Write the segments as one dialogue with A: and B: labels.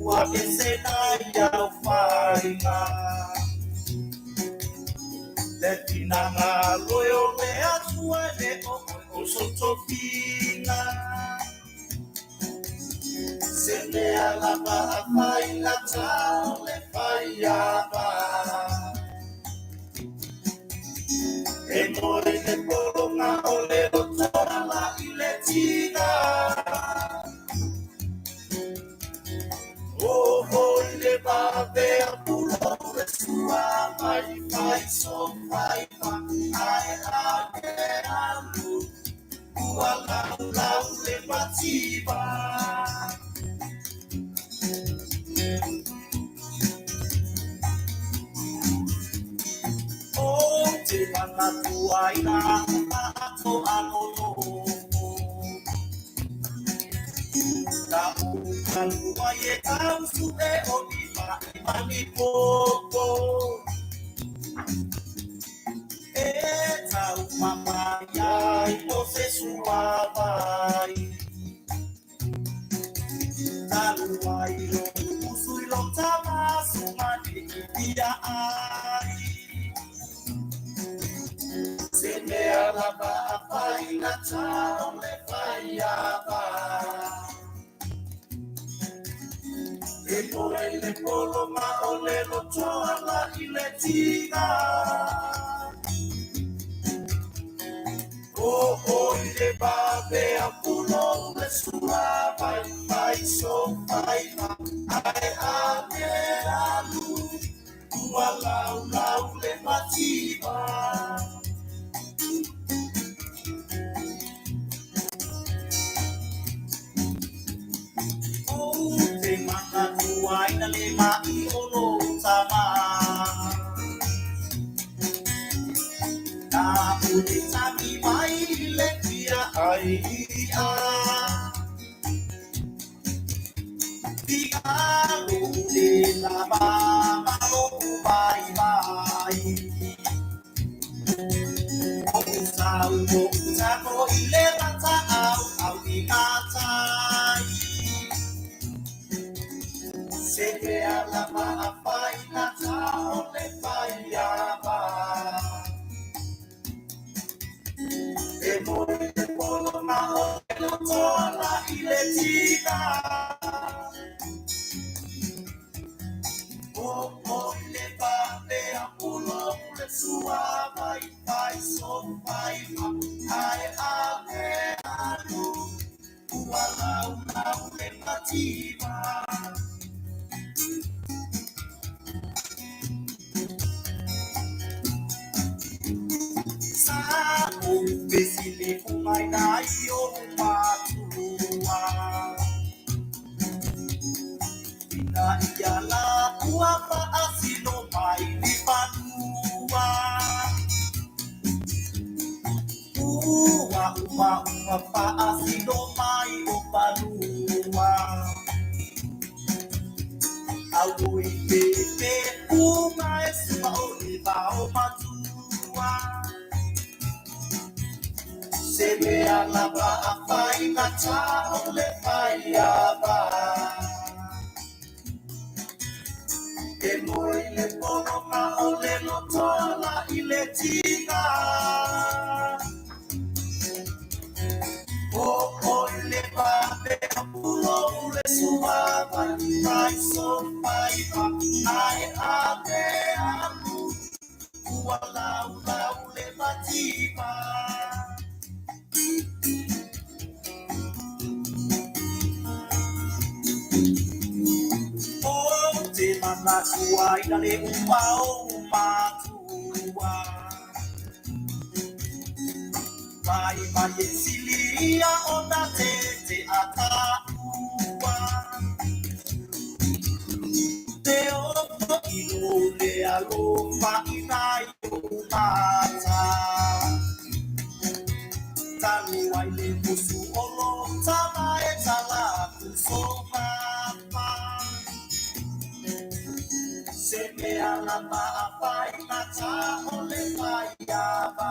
A: tua esena ya faina Letina na loyo me atua le o sotopina Se me alaba faina ta le faiaba E more ne polonga o le rotora la iletina Oh, le babe a pulo le sua vai so vai ai alu Uala le mativa Oh, te mana tua ina to anono La ukan waye am sude onipa imani popo Eta mama ya ipose suabai Taluai lo usui lo tama sumani dia ai Se me alaba faina ta le faiaba E poi le polo ma o le rotoa la iletina Oh, le babe a pulo le sua vai so vai ai ame alu lau le mativa Oh, te mana tuai na le mai ono sama Na unitami mai le kia ai a Tika le la mama o bai O usako ile mata au di matai Se me alaba apai na ta le faiaba E moi te polo ma o lo tola iletina Oh, le babe a pulo le sua vai so vai ai ame alu lau le mativa Sa besile umai na io matua Ina iala ua pa asilo mai ni panua Ua pa asilo mai o panua Au i pepe uma esma o liba o matua Se me alaba a faina ta o le faiaba E moi le pono ma o le lotola i le tina Oh, le babe a pulo le sua vai so vai ai ame alu lau le mativa Oh, te mana tua ina le matua Vai silia ona te ataua Te opo ilo le alofa inai o mata Talu ai le musu olo tama e tala kuso mapa Se me alama a faina ta o le faiaba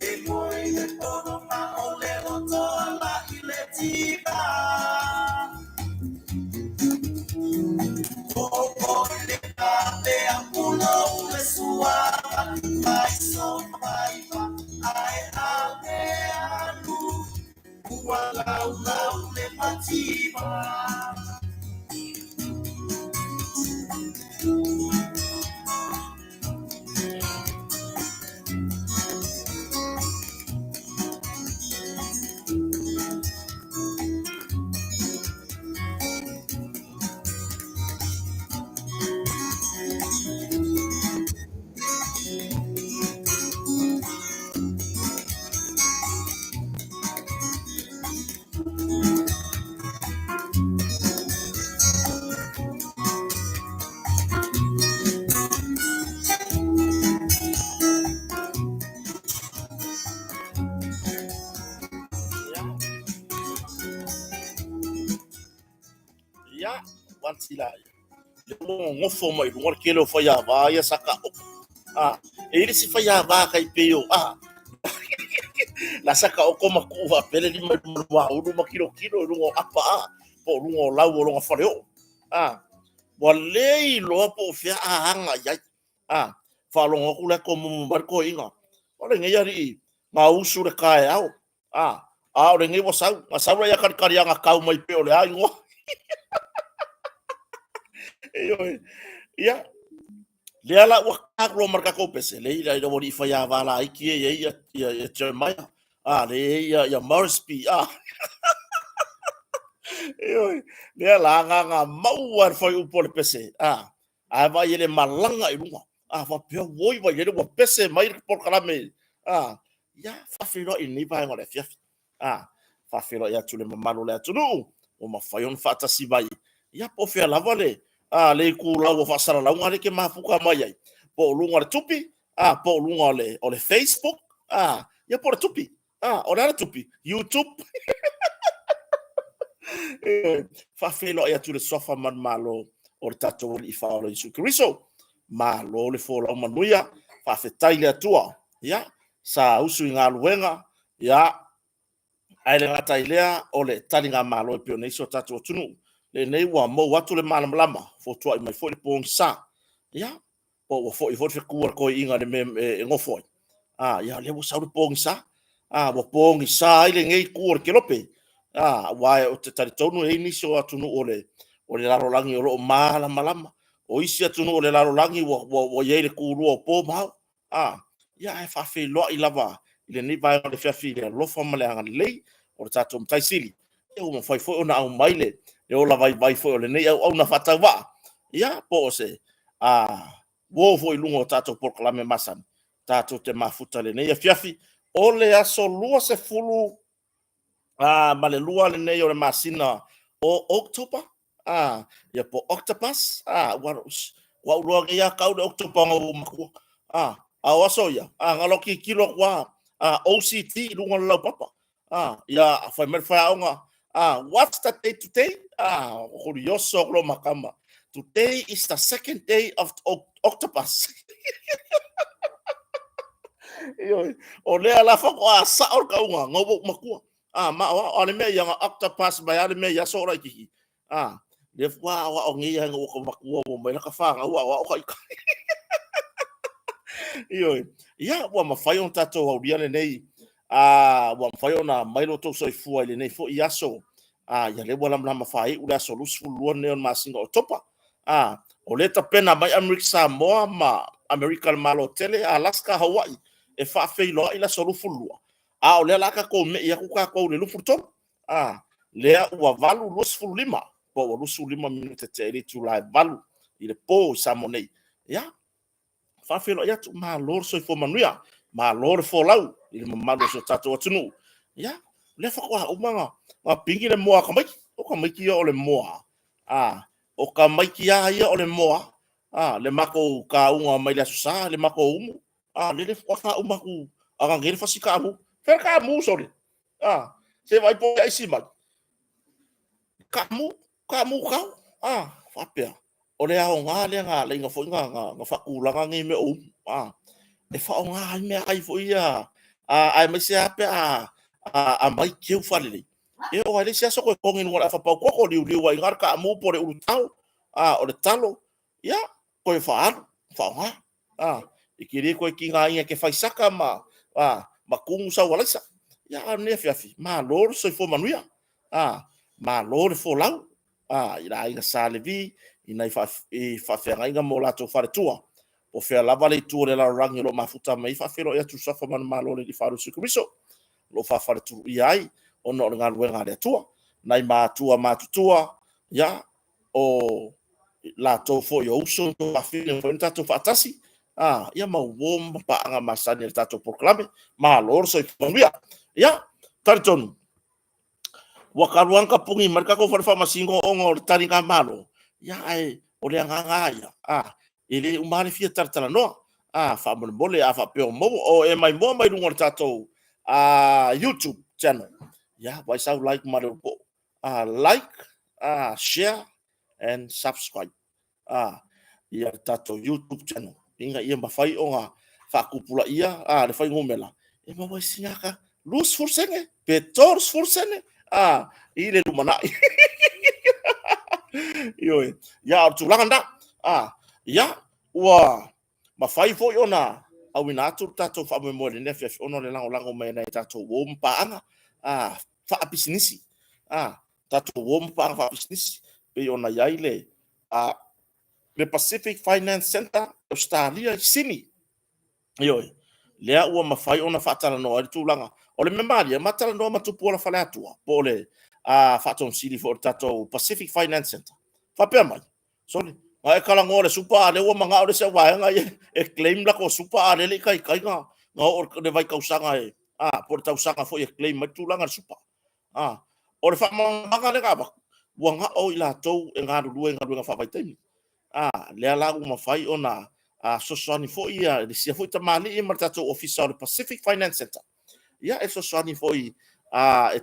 A: E poi le tono ma o le rotola iletina so pai pa ai ave alu ua lau lau le matima. Ya, wantila. Ngofo mai ngor kelo fa ya va ya saka ele se fa ya va kai peo la saka o koma ku va pele ni mai wa o ma kilo lungo apa po lungo lau o lungo Faleo'o wa lei lo po fia hanga ya fa longo ku le ko mo barko inga o le ngai ri ma usu re kai au o le ngai wa sa ya kan karianga kau mai peo le ai ngo ya le ala wa kakro marka ko pese le ila ida wori fa ya vala iki ya Jeremiah le ya Moresby le ala nga mau ar foi upo le pese va ele malanga i lunga va pe woi va ele wa pese mai por kalame ya fa filo ini va ngore fia fa filo ya tule mamalo le tulu o ma fayon fa tasi vai ya po fe la vale le ku la wo fa sala la ngare ke mafuka mai ai po lunga le tupi po lunga o le Facebook ya por tupi o le tupi YouTube fa felo ya tule sofa man malo o le tato i fa o Yesu Kristo malo le fo la manuia fa fe taile atua ya sa usu nga luenga ya ai le ngata ilea o le talinga malo e pio so tato tunu le nei wa mo watu le malama fo tua i mai fo le pong sa ya po fo i fo fe ku ko inga le me ngofo ya le wo sa le pong sa wo pong sa ile ngai ku ke lope wa o te tari tonu e ni so atunu ole o le laro langi o lo malama o isi atunu o le laro langi wo ye le ku ro po ma ya e fa fe lo i lava ile ni vai o le fiafi le lo fa male anga lei o tato mtai sili e o mo fai fo na au maile e o la vai fo le nei au na fata wa ya po se wo fo i lungo tato por klame masan tato te mafuta le nei fiafi o le aso lua se fulu ma le lua le nei o le masina o October ya po octopus wa lua ya kau de october ngo maku awaso ya ngaloki kilo wa OCT lungo la papa ya fa mer fa nga what's the day today curioso lo makama today is the second day of octopus o le ala fa ko sa or ka nga ngobo makua ma o le me yang octopus ba ya le me ya so ra ki le fa wa o ngi yang ko makua mo me ka fa nga wa o ka ya wa ma fa yon tato o dia le nei wa fa yon na mai lo to so fu ile nei fo ya so ya le wala mla mafai ula so lu fu lo ne ma singa o topa o le ta pena mai America Samoa ma American malo tele Alaska Hawaii e fa fe lo ila so lu fu lo o le la ka ko me ya ku ka ko le lu fu to le wa valu lu fu lima po lu fu lima minute te tu la valu ile po samonei ya fa fe lo ya tu ma lor so fo manuia ma lor fo lau ile ma lo so tato tunu ya le fa ko umanga pingi le moa kamai o kamai ki o le moa o kamai ki ia o le moa le mako ka unga mai le sa le mako umu le fa umaku anga ngere fa sika mu fer ka mu sori se vai po ai sima ka mu fa pe o le ao nga le nga fo nga fa ulanga ngi me e fa nga me ai fo ia ai me se ape mai ki fa le e o ale sia so ko ngin wala fa pa ko liu wa ngar ka mu por u tau o le talo ya ko fa nga ikiri ko kinga inga ke faisaka ma kungu sa walisa ya ne fiafi ma lor so fo manuia ma lor fo lau ira inga salevi ina fa inga mo la to fare tua o fe lava le tu le la rangi lo mafuta mai fa fero ya tu safa man ma lor di faru su kumiso lo fa fare tu iai ono nga luenga le tua nai ma tua ya o la to fo yo uso to fa fino fo inta to fatasi ia ma wom pa anga masani tato proclame ma lor so ipongia ya tarton wakaruanka pungi marka ko fa masingo ongo tani ka malo ya ai o le anga ya ele umani fia tartala no fa mon bole fa pe mo o e mai mo mai lungo tato YouTube channel ya by sound like mother like share and subscribe ia tato YouTube channel inga ia mafai onga fa kupula ia le fai ngomela e ma wai singaka lus forsene petors forsene ile lumana yo ya tulanga ya wa mafai fo yona awina tato fa mo le nef ono le lango mai na tato wo mpa anga fa business tato wo mpa fa business pe yona yaile the Pacific Finance Center Australia sini yo lea ua mafai ona fatala no ari tulanga o le memari matala no matupu la Faleo'o pole faton sili for tato Pacific Finance Center fa pe mai sorry ai kala ngore supa le ua manga o se waanga e claim la ko supa le kai nga o le vai kausanga por tausanga fo e claim matulanga supa o le fa manga le ka ba wanga o ila to e nga fa vai temi le ala uma fai ona sosani fo ia le sia fo tamali e martato official Pacific Finance Center ia e sosani fo e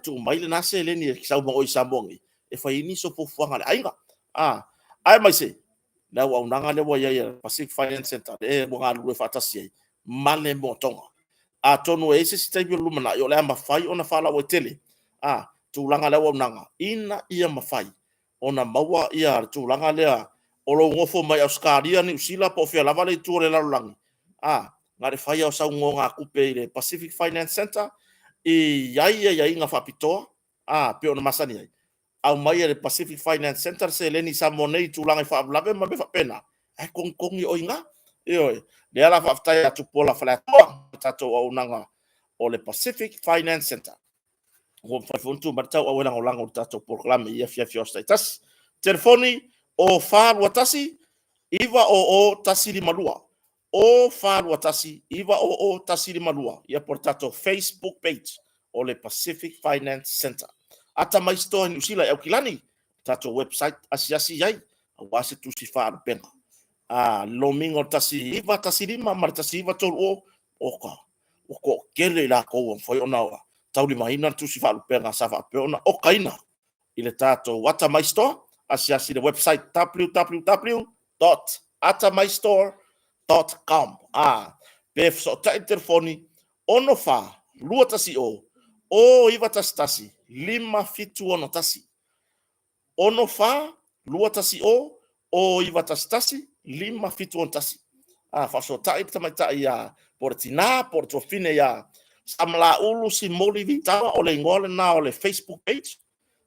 A: tu mai le nase le ni sa mo i sambongi e fai ni so po fuanga le ainga ai mai se na wa unanga le wa ia Pacific Finance Center e mo nga lu fa tasi male mo tonga tonu e se sitabi lumana yo le ma fai ona fala o tele tu langa le wa unanga ina ia ma fai ona maua ia tu langa le o lo ngofo mai Australia ni usila po fia lava le tu le lalangi ngare fai au sa ngonga kupe le Pacific Finance Center ia nga fapitoa pe ona masani ai au mai le Pacific Finance Center se leni sa monei tu langa fa lave ma be fa pena ai kongkongi o inga le ala fa ftai atu pola Faleo'o tato au nanga o le Pacific Finance Center o fa fontu martau au lango tato proclame ia fia status telefoni o faru atasi iwa o tasiri malua o faru atasi iwa o tasiri malua ia portato Facebook page o le Pacific Finance Center ata mai store ni usila e kilani tato website asiasi yai wase tu si faru penga lomingo tasi iwa tasiri ma martasi iwa tol o ko kele la ko foi ona tauli mai na tu si faru penga sa fa peona o kaina ile tato wata mai store asiasi the website www.atamaistore.com pef so ta telefoni ono fa lua tasi o iwa tasi lima fitu ono tasi ono fa lua tasi o iwa tasi lima fitu ono tasi fa so ta tamata ia portina portofine ya samla ulu si molivita o le ngole na o le Facebook page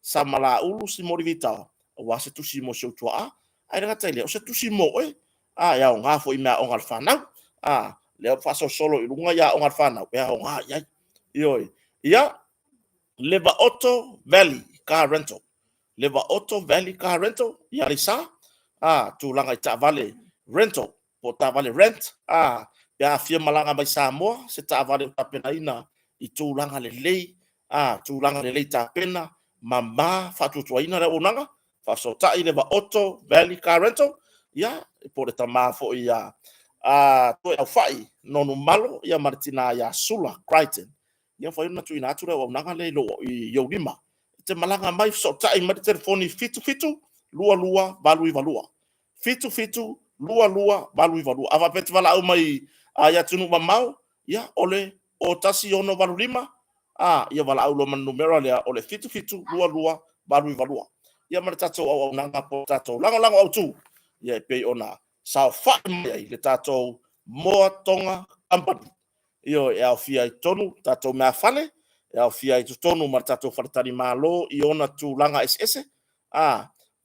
A: samala ulu si molivita wa se tusi mo so tua ai nga tele o se tusi mo ya nga fo ina o ngalfana le fa so solo i lunga ya o ngalfana ya o nga ya leva auto valley car rental ya lisa tu langa ita vale rental po ta vale rent ya fia malanga mai Samoa se ta vale ta pena ina i tu langa le lei tu langa le lei ta pena mama fa tu ina le onanga fa so ta ile va auto valley car rental ya por ta ma fo ya to ya fai no malo ya Martina ya Sula Crichton ya fa ina tu ina tu le onanga le lo yo lima te malanga mai so ta i ma telefoni fitu lua valui valua fitu lua valui valua ava pet vala au mai ya tunu mamau ya ole o tasi ono valu lima ya vala au lo man numero le ole fitu lua valui valua ya martato au nanga po tato lango au tu ya pe ona sa fa mai le tato Moa Tonga Company. Io e au fia I tonu, tatou mea fale, e au fia I tonu ma tatou wharatari malo, I ona tūlanga ese.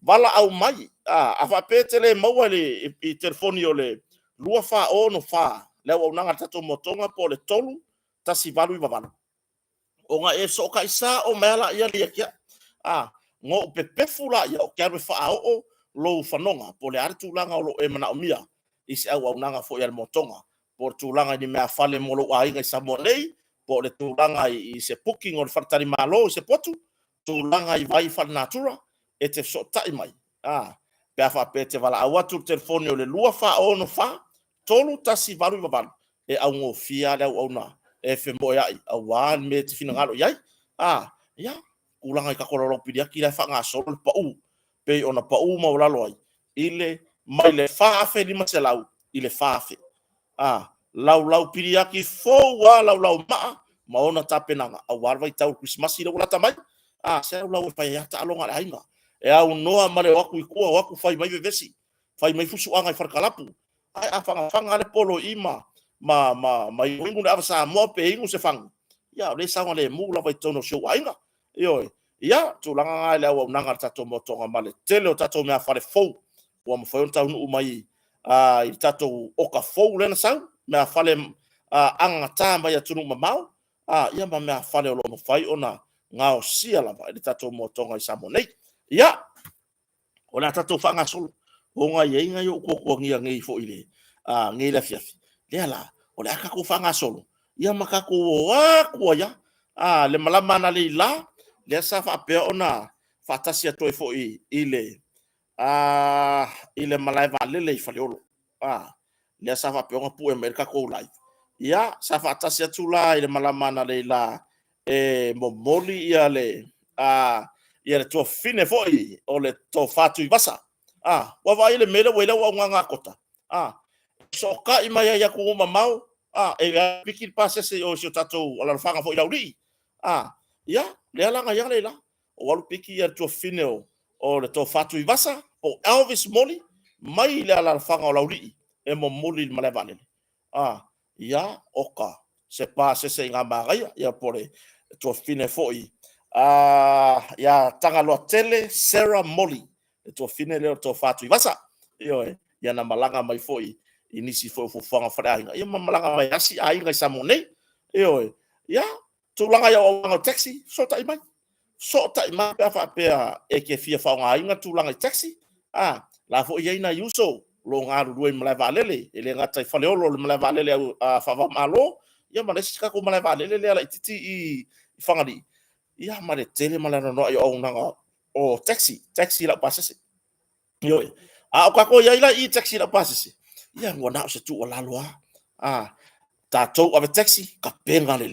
A: Wala au mai, a whapetele maua I telefoni o le lua wha o no wha, leo au nanga tatou motonga po le tolu, tasi valu I wawala. O nga e so ka isa o meala ia lia kia. Ngo pepefu la ia o kia wha o lo whanonga, po le aritulanga o lo e mana o mia, isi au nanga fo ia le motonga. Po tūlanga ni mea fale molo a inga I Samoanei, po le tūlanga I se puking o le wharatari malo I se potu, tūlanga I vai whanatura, e te so tai mai. Pea wha te wala awatu telefoni o le lua wha o no wha, tolu tasi varu I wawalu, e au ngō fia leo au na, e whi mo iai, a wān me te whina ngalo iai, ia, kulanga I kakororo pidi aki lai wha ngā soro le pau, pe ona pau maulalo ai, ile mai le whaafe lima se lau, ile whaafe. Lau piri aki fou lau maa maona tapenanga a warwa I tau Christmas I lata mai se lau pai ata alonga le ainga e au noa mare waku I kua waku fai mai vevesi fai mai fusu anga I wharkalapu ai a whanga le polo ima ma ingu le avasa mo pe ingu se whangu ia le sanga le mu la vai tono show ainga ia tūlanga ngai le au nanga tato motonga male tele o tato mea whare fou ua mawhaion tau nuu mai I tato oka fou lena sau mea fale anga tā mai atunu mamau ia ma mea fale o lono fai ona ngao sia lava I tato motonga I Samoanei ia o le tato whanga solo o ngai e ngai o koko ngia ngai fo ile ngai la fiafi le ala o le Kakou whanga solo ia ma Kakou o kua ia le malama na le la le sa fa pe ona fatasi atoe fo ile ile malai valele I Faleo'o le sa fa pe ona pu e mer Kakou lai ia sa fa tasi atula ile malama na le la e momoli ia le ia le to fine fo o le to fatu I basa wa vai le mele wela wa nga kota so ka I mai ia ku mamau e pikir pase se o so tato ala fanga fo I lauri ia le ala nga ia le la o walu piki ia to fine o le to fatu I basa o Elvis Moli mai le ala fanga o lauri e momoli malai valele ia oka se pase se nga magai ia pore to fine foi ia tanga lo tele Sarah Molly to fine le to fatu I basa io ia na malanga mai foi inisi foi fanga fara ia malanga mai asi ai ngai Samoanei io ia tūlanga ia o taxi so tai mai pe fa pe e ke fia fa nga inga tūlanga taxi la fo ia ina yuso lo ngaru duai malai valele ele ngata I Faleo'o le malai valele fa va malo ia ma lesi Kakou malai valele le ala titi I whangari ia ma le tele malai no ai o nanga o taxi la pasese io o Kakou ia ila I taxi la pasese ia ngona se tu o lalo tatou ave taxi ka penga le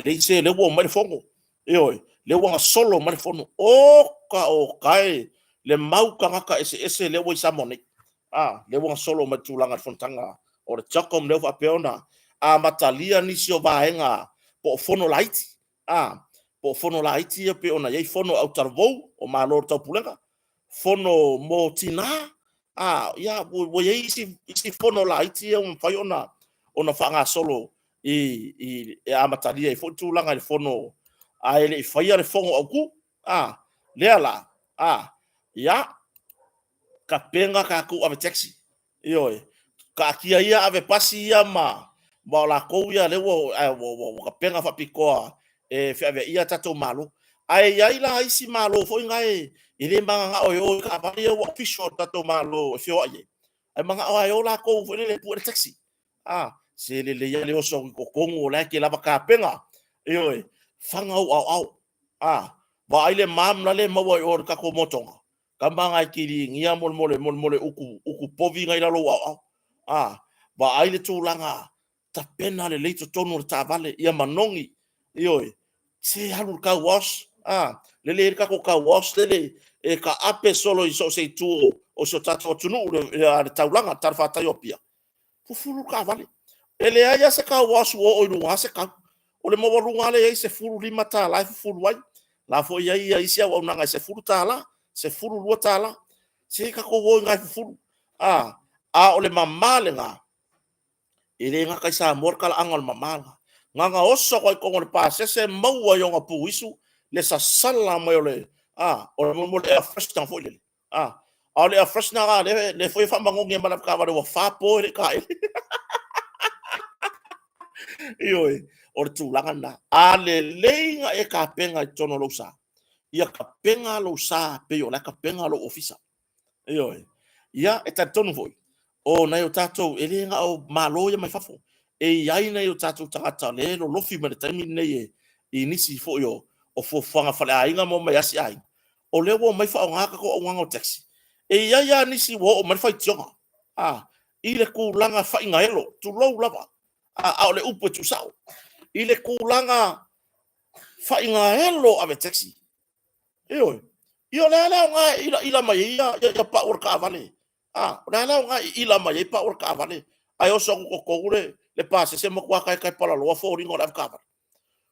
A: lei se le wo mai fongo io le wanga solo mai fono o kai le mau kangaka ese le wo I Samoanei le wanga solo mai tūlanga fontanga o le chakom le fa peona matalia nisi o vaenga po fono laiti po fono laiti pe ona ye fono au tarvou o malo tapulenga fono mo tina ia wo ye isi fono laiti o fai ona fanga solo I matalia I fo tūlanga le fono ele fai le fongo au ku le ala ia ka penga Kakou ave taxi io ka kia ia ave pasi ia ma la kou ia le wo ka penga fa pikoa e fe ave ia tato malo ai la isi malo fo ngai ile manga o ka pa ia official tato malo fe o ai manga o la kou fo le pu taxi se le ia le oso ko kongo la ke la ka penga io fanga au ba ai le mam la le mawa o Kakou motonga kambanga kiri ngia mole uku povi ngai la lo ba ai le tūlanga ta pena le leito tonu ta vale ia manongi io se halu ka wash le Kakou ka wash le e ka ape solo I so se tu o so tato tunu le taulanga tarfa taiopia fulu ka vale ele ai se ka wash o no se ka o le mo lunga le se fulu lima ta la fulu wai la fo ia isia o nanga se fulu ta la se fulu lua tala se Kakou wo ngai fulu o le mamalenga Ile nga kai Samoa kala angal mamala. Nga oso ko ko pa se mau yo nga puisu le sa sala mo le. O mo le fresh tan fo le. Ale fresh na le foi fa mangonge mana ka wa fa po le ka. Ioi, or tūlanga na. Ale leinga e ka penga i tono lo sa. Ia ka penga lo sa pe o la ka penga lo ofisa. Ioi. Ia e ta tonu foi. O na yo tatou e leinga o malo ia mai fafo. E iai na yo tatou tangata le lo lofi ma le taimi nei e i nisi fo yo o fo fanga fale a inga mo mai asi ai. O le wo mai fa o ngaka ko o nganga o taxi. E iai ya nisi wo o mai fa i tionga. I le kulanga fa inga elo. Tu lou lava. A ole upo tu sao. I le kulanga fa inga elo ave taxi. Io. Io la nga ila mai ia pa ur ka vale. La nga ila mai pa ur ka vale. Ai oso ko kore le pase se mo kwa kai pala lo fo ringo la ka vale.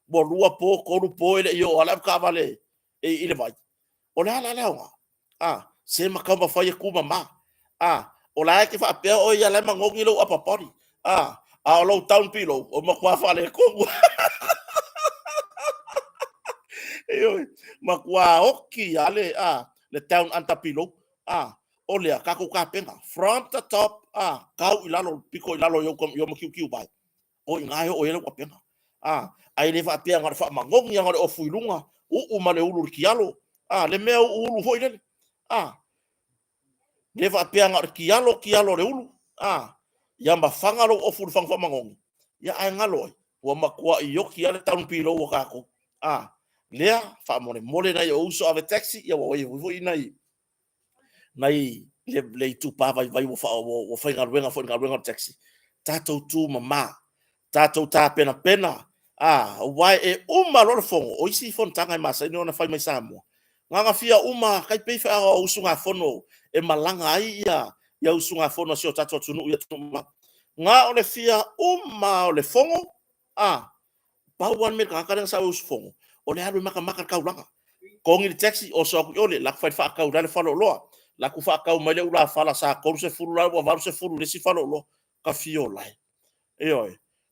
A: Bo lua po ko lu po ile io ala ka vale. E ile vai. O la nga. Se ma ka ba fa ye ku mama. O la ke fa pe o ia la mangongi lo apa pori. A lo town pilo o mo kwa fa le ko. Makua oki ale le town antapilo o le Kakou ka penga from the top kau ilalo piko ilalo yo mo kiu bai o ngai o ele ko penga ai le fa penga fa mangong yang o fuilunga u male ulu kialo le me ulu foi le le fa penga kialo le ulu yamba fanga lo o fulu fanga fa mangong ya ai ngalo o makua i yoki ale town pilo o Kakou lea fa mole na yo uso ave taxi ya wo nai le tu pa vai wo fa ngal taxi tato tu mama tato ta pena wai e uma lo fongo o isi fon tanga ma sa no na fai mai samo nga fia uma kai pe fa o usunga fono e malanga ai ya usunga fono sio tato tunu ya tu nga ole fia uma ole fongo pa wan me ka ka sa us fongo o le alu maka kaulanga ko ngi taxi o so ko le la fa ka ula le falo lo la ku fa ka o mele ula fala sa ko se fulu la wa se fulu le si falo lo ka fio lai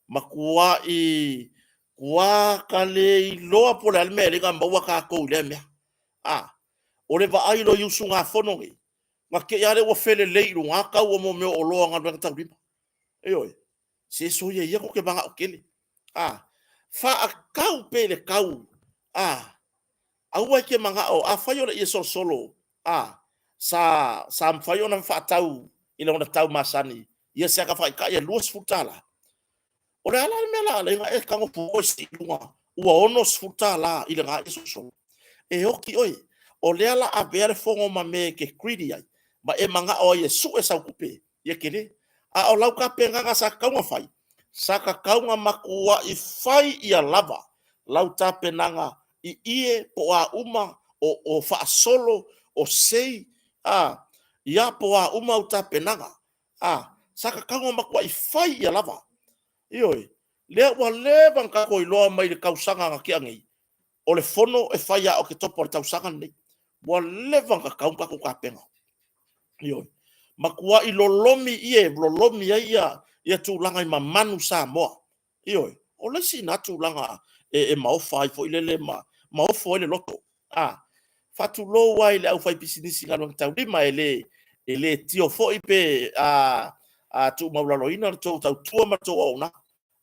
A: makua i kwa kale lo po le mele ga mba ka ko le me o le va ai lo yusu nga fono ngi ma ke ya le wo fele le lu nga ka o mo me o lo nga ba ta riba se so ye ko ke banga o kele fa a kau pe le kau au ke manga o a fayo le solo sa fayo na fa tau ina ona tau masani ia se ka fa ka ia luas futala o le ala me la le nga e ka ngo po si lunga ua ono futala ila nga solo e oki o le ala a ver fongo ma me ke greedy ai ma e manga o ye su e sa kupe ye kele o lau ka penga nga sa ka fai sa ka kaunga makua i fai ia lava lau ta penanga i ie po a uma o fa solo o sei ia po a uma o ta penanga saka kaunga makua i fai ia lava le wa levan ka ko iloa mai le kausanga nga kiangi o le fono e fai a o ke topo le tausanga nei wa levan ka kaunga ko ka penga makua i lolomi ia tūlanga i mamanu Samoa o le si na tūlanga e maofa i fo ilele maofo ele loto fatu lo wai le au fai pisinisi ngano tau lima ele tio fo i pe tu maulalo ina tau tua ma tau ona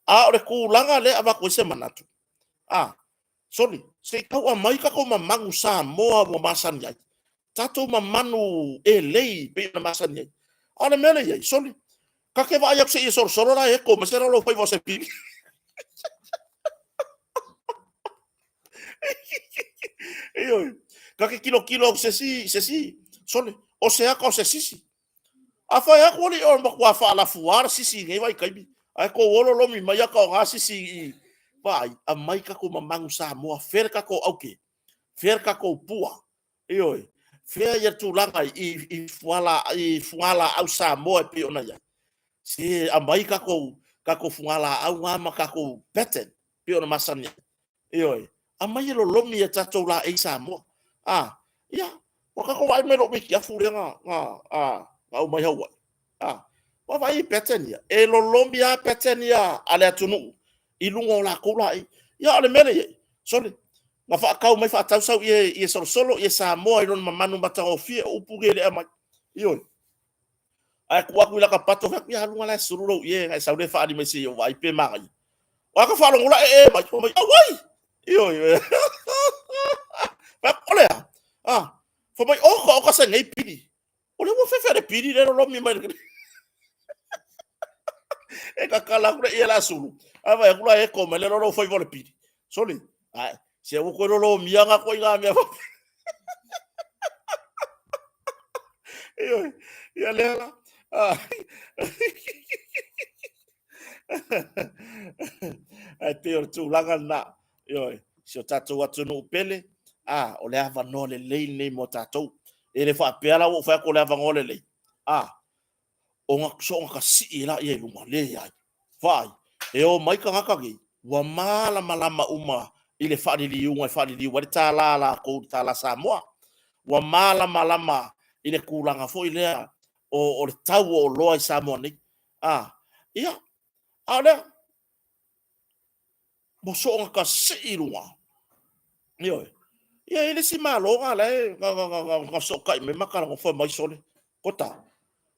A: o le kulanga le ava ko se manatu sorry se kau a mai ka ko mamangu Samoa mo masani ai tato mamanu e lei pe na masani ai ona mele ai sorry ka ke vai se solo la e ko ma se lo fai você pi ka ke kilo se si sole o se a ko se si a fa ya ko ni o ma kwa fa la fuar si ngai vai kai ai ko wolo lo mi mai ka nga si vai a mai ka ko mamangu Samoa fer ka ko auke fer ka ko pua fer ya tu langa i fuala au Samoa pe ona ya si a mai ka ko fuala au ma ka ko pattern pe ona masani a mai lo lomi e tatou la e Samoa ia o ka ko vai me lo mi kia furenga nga o mai hawa wa vai petenia e lolomia petenia ale atunu ilungo la kula ya ale mele sole ma fa kau mai fa tau sau ye solo ye sa mo i non manu mata ofie upuge le ama yo ai ku la ka pato ka ya lunga la sururo ye ngai sau de fa di mesi yo vai pe ma wa ka fa lo ngula ma ko mai wai yo pa ole fo mai o ka sa ngai pidi ole wo fe de pidi le lo mi mai e ka kala kura ia la sulu ava e kula e ko mele lo foi vole pidi soli ai se wo ko lo mianga ko inga mia yo ya lela ai te or tu langa na yo se tatu watu no pele o le ava no le nei mo tatu e le fa pela wo fa ko le ava ngole le o nga so nga si ila ye lunga le ya vai e o mai ka ngaka gi wa mala malama uma ile fa di unga fa di wa ta la ko ta la Samoa wa mala malama ile kulanga fo ile o le tau o loa i Samoa ni ia ale mo so nga ka si lunga yo ia ile si malo nga le nga so kai me makala ngo fo mai sole kota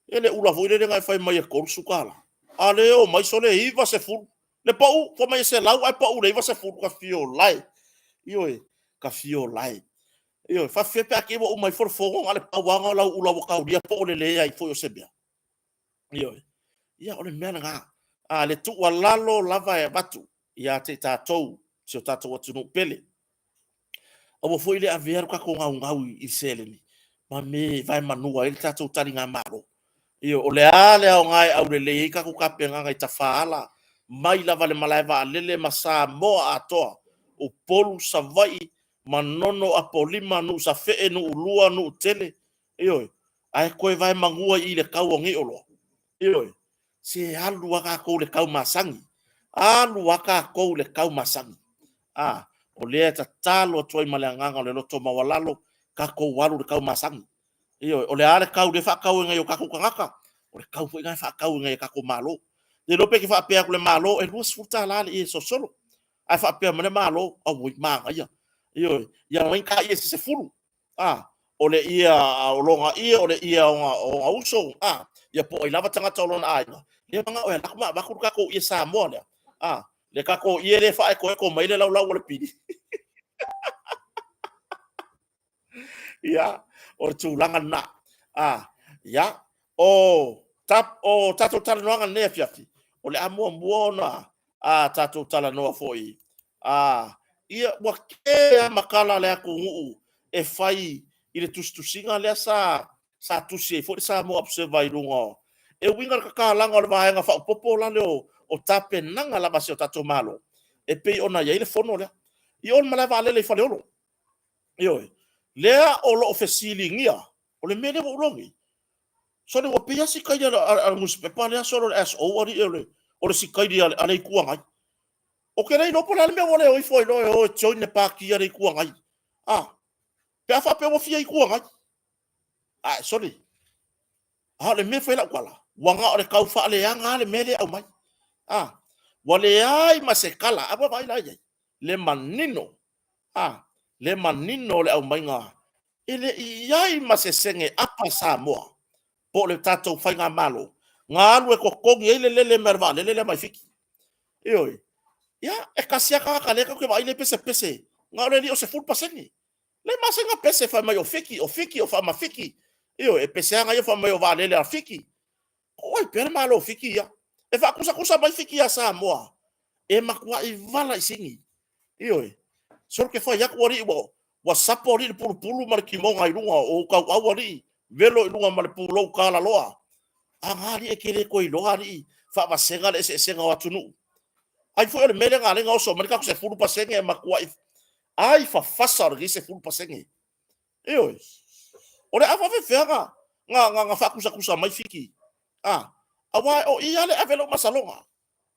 A: ele ula vo ile nga fai mai ko sukala ale o mai sole iva se fu le pau fo mai se lau ai pau le iva se fu ka fio lai yo ka fio lai yo fa fe pe ke o mai for fo ale pau nga la ula vo ka dia po le ai fo yo se bia yo ia ole mena nga le tu walalo lava e batu ia te tatou se tatou watu no pele o fo ile aviar ka ko ngau i seleni ma me vai manua ele tatou tali nga malo io o le ale o ngai au le ka ku ka penga ngai ta faala mai lava le malaiva lele masa mo atoa o polu savai manono apolima nu sa fe nu ulua nu tele io ai koe vai mangua i le kau ngi olo io se alu aka ko le kau masangi alu aka ko le kau masangi o le ta talo toi malanga le loto mawalalo ka ko walu le kau masangi io o le ale kau de fa kau ngai o ka ku kanga o le kau foi ngai fa kau ngai ka ko malo de lope ki fa pe ku le malo e lus futa la e so solo ai fa pe mane malo o mo ma ia io ia ngai ka ia se fulu o le ia o longa ia o le ia o uso ia po i lava tanga tolon ai le manga o la ma ba ku ka ko ia sa mo le ka ko ia le fa ko mai le lau le pidi ia o tu langa na ia o tato tala noanga ne fiafi o le amo muona tato tala noa foi ia wa ke makala le aku ngu e fai ile tustusinga le sa tusi foi sa mo observe lungo e winga ka langa le vaenga fa popo la le o tape nanga la base o tato malo e pe ona ia ile fono le i on mala vale le Faleo'o io lea o lo ofesili ngia o le mele o longi so le opia si kai al muspepa le so as o ori ele o le si kai ale kuanga o ke nei no pola le me ole o foi no o join ne pa ki ale kuanga pe fa pe o fia i kuanga sorry le me foi la kwala wanga o le kau fa le anga le mele au mai wale ai masekala apa vai la le manino le manino le au mai nga ele iai masesenge apa Samoa po le tatou fai ngā malo ngā alu e kokongi ele lele merva lele mai fiki ioi ia e kasia ka leka ke vai le pese ngā le li o se full pasengi le masenga pese fai mai o fiki o fa mafiki ioi e pese nga yo fa mai o va lele a fiki oi per malo fiki ia e fa kusa mai fiki a Samoa e makua i vala i singi ioi so ke fa yak wori wa sapori pulu mar ki mo ngai lunga o ka awari velo lunga mar pulo kala loa ngari e kere ko i loa ri fa va senga le se senga watunu ai foi le mele ngale nga so mar ka se fulu pasenge e makua ai fa fasar ri se fulu pasenge oi ore ava fe fega nga fa kusa mai fiki awa o ia le avelo masalonga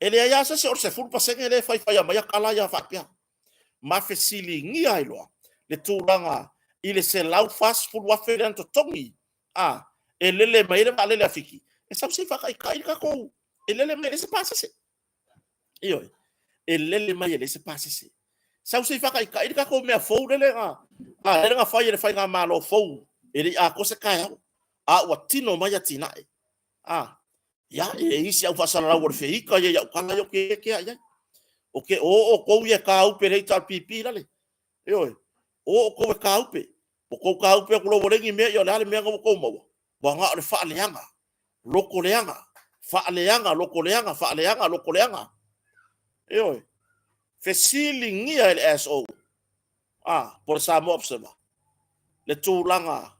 A: ele ia se or se fulu pasenge le fa mai kala ya fa pia ma fe silingi ai loa le tūranga i le se lau fast food waferan to tongi e lele mai le vale le afiki e sau se whakaikai Kakou, e lele mai le se pasese. Io, e lele mai le se pasese. Sau se whakaikai Kakou mea fou lele ngā, ele ngā whai ele whai ngā mālo fou, ele a ko se kai au, a ua tino mai a tinae. Ya, e isi au whasara rau o whiika, e au kanga yo ke ai. Okay, o kou ia ka upe rei tal pipi lale. Io, o kou e ka upe. O kou ka upe ko lo rengi me yo lale me ngo kou mo. Ba nga le fa leanga. Loko leanga. Fa leanga, loko leanga, fa leanga, loko leanga. Io. Fesilingia el SO. Por sa mo observa. Le tūlanga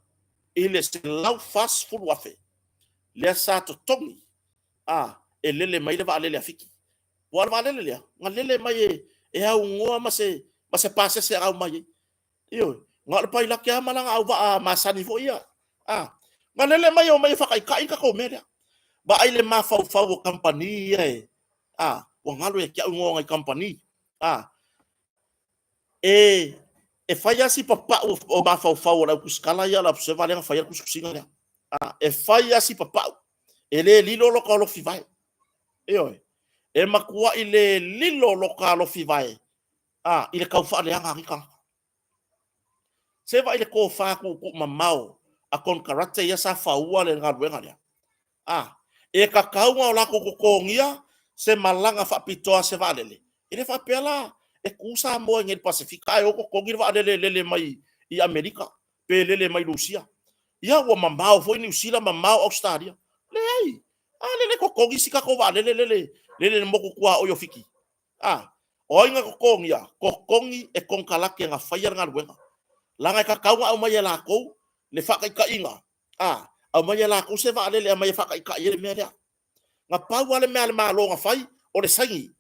A: ile se lau fast food wafe. Le sa to tongi. E lele mai le va lele afiki. Wala va lele lea. Nga lele mai e au ngoa ma se pase se au mai. Io. Nga le pai la kia malanga au va masani fo ia. Nga lele mai o mai whakaikai Kakou mea. Ba ai le mafau fau o company e. O ngalo e kia ungo ngai company. E fai asi papa o mafau fau la kuskala ia la se vale nga fai kuskusinga lea. E fai asi papa. E le lilo lo ka lo fivai. Io. E makua i le lilo lo ka lo fivai. I le kau wha le anga rika. Se va i le ko wha ku mamau. A kon karate ia sa whaua le ngā ruenga lea. E ka kaunga o lako kokongia se malanga whapitoa se valele. E le whapela e kusa moa ngeri Pasifika e oko kongi valele lele mai i Amerika. Pe lele mai Lucia. Ia ua mamau foi New Zealand mamau Australia. Le ai. Lele kokongi si Kakou valele lele moko kua oyo fiki. O inga kokongi e konkalake nga whaia ngā ruenga. Langa e ka kaunga au mai e lako le whakaika inga. Au mai la ko se va le mai whakaikai ele mea lea. Nga pau ale mea le malo nga whai o le sangi.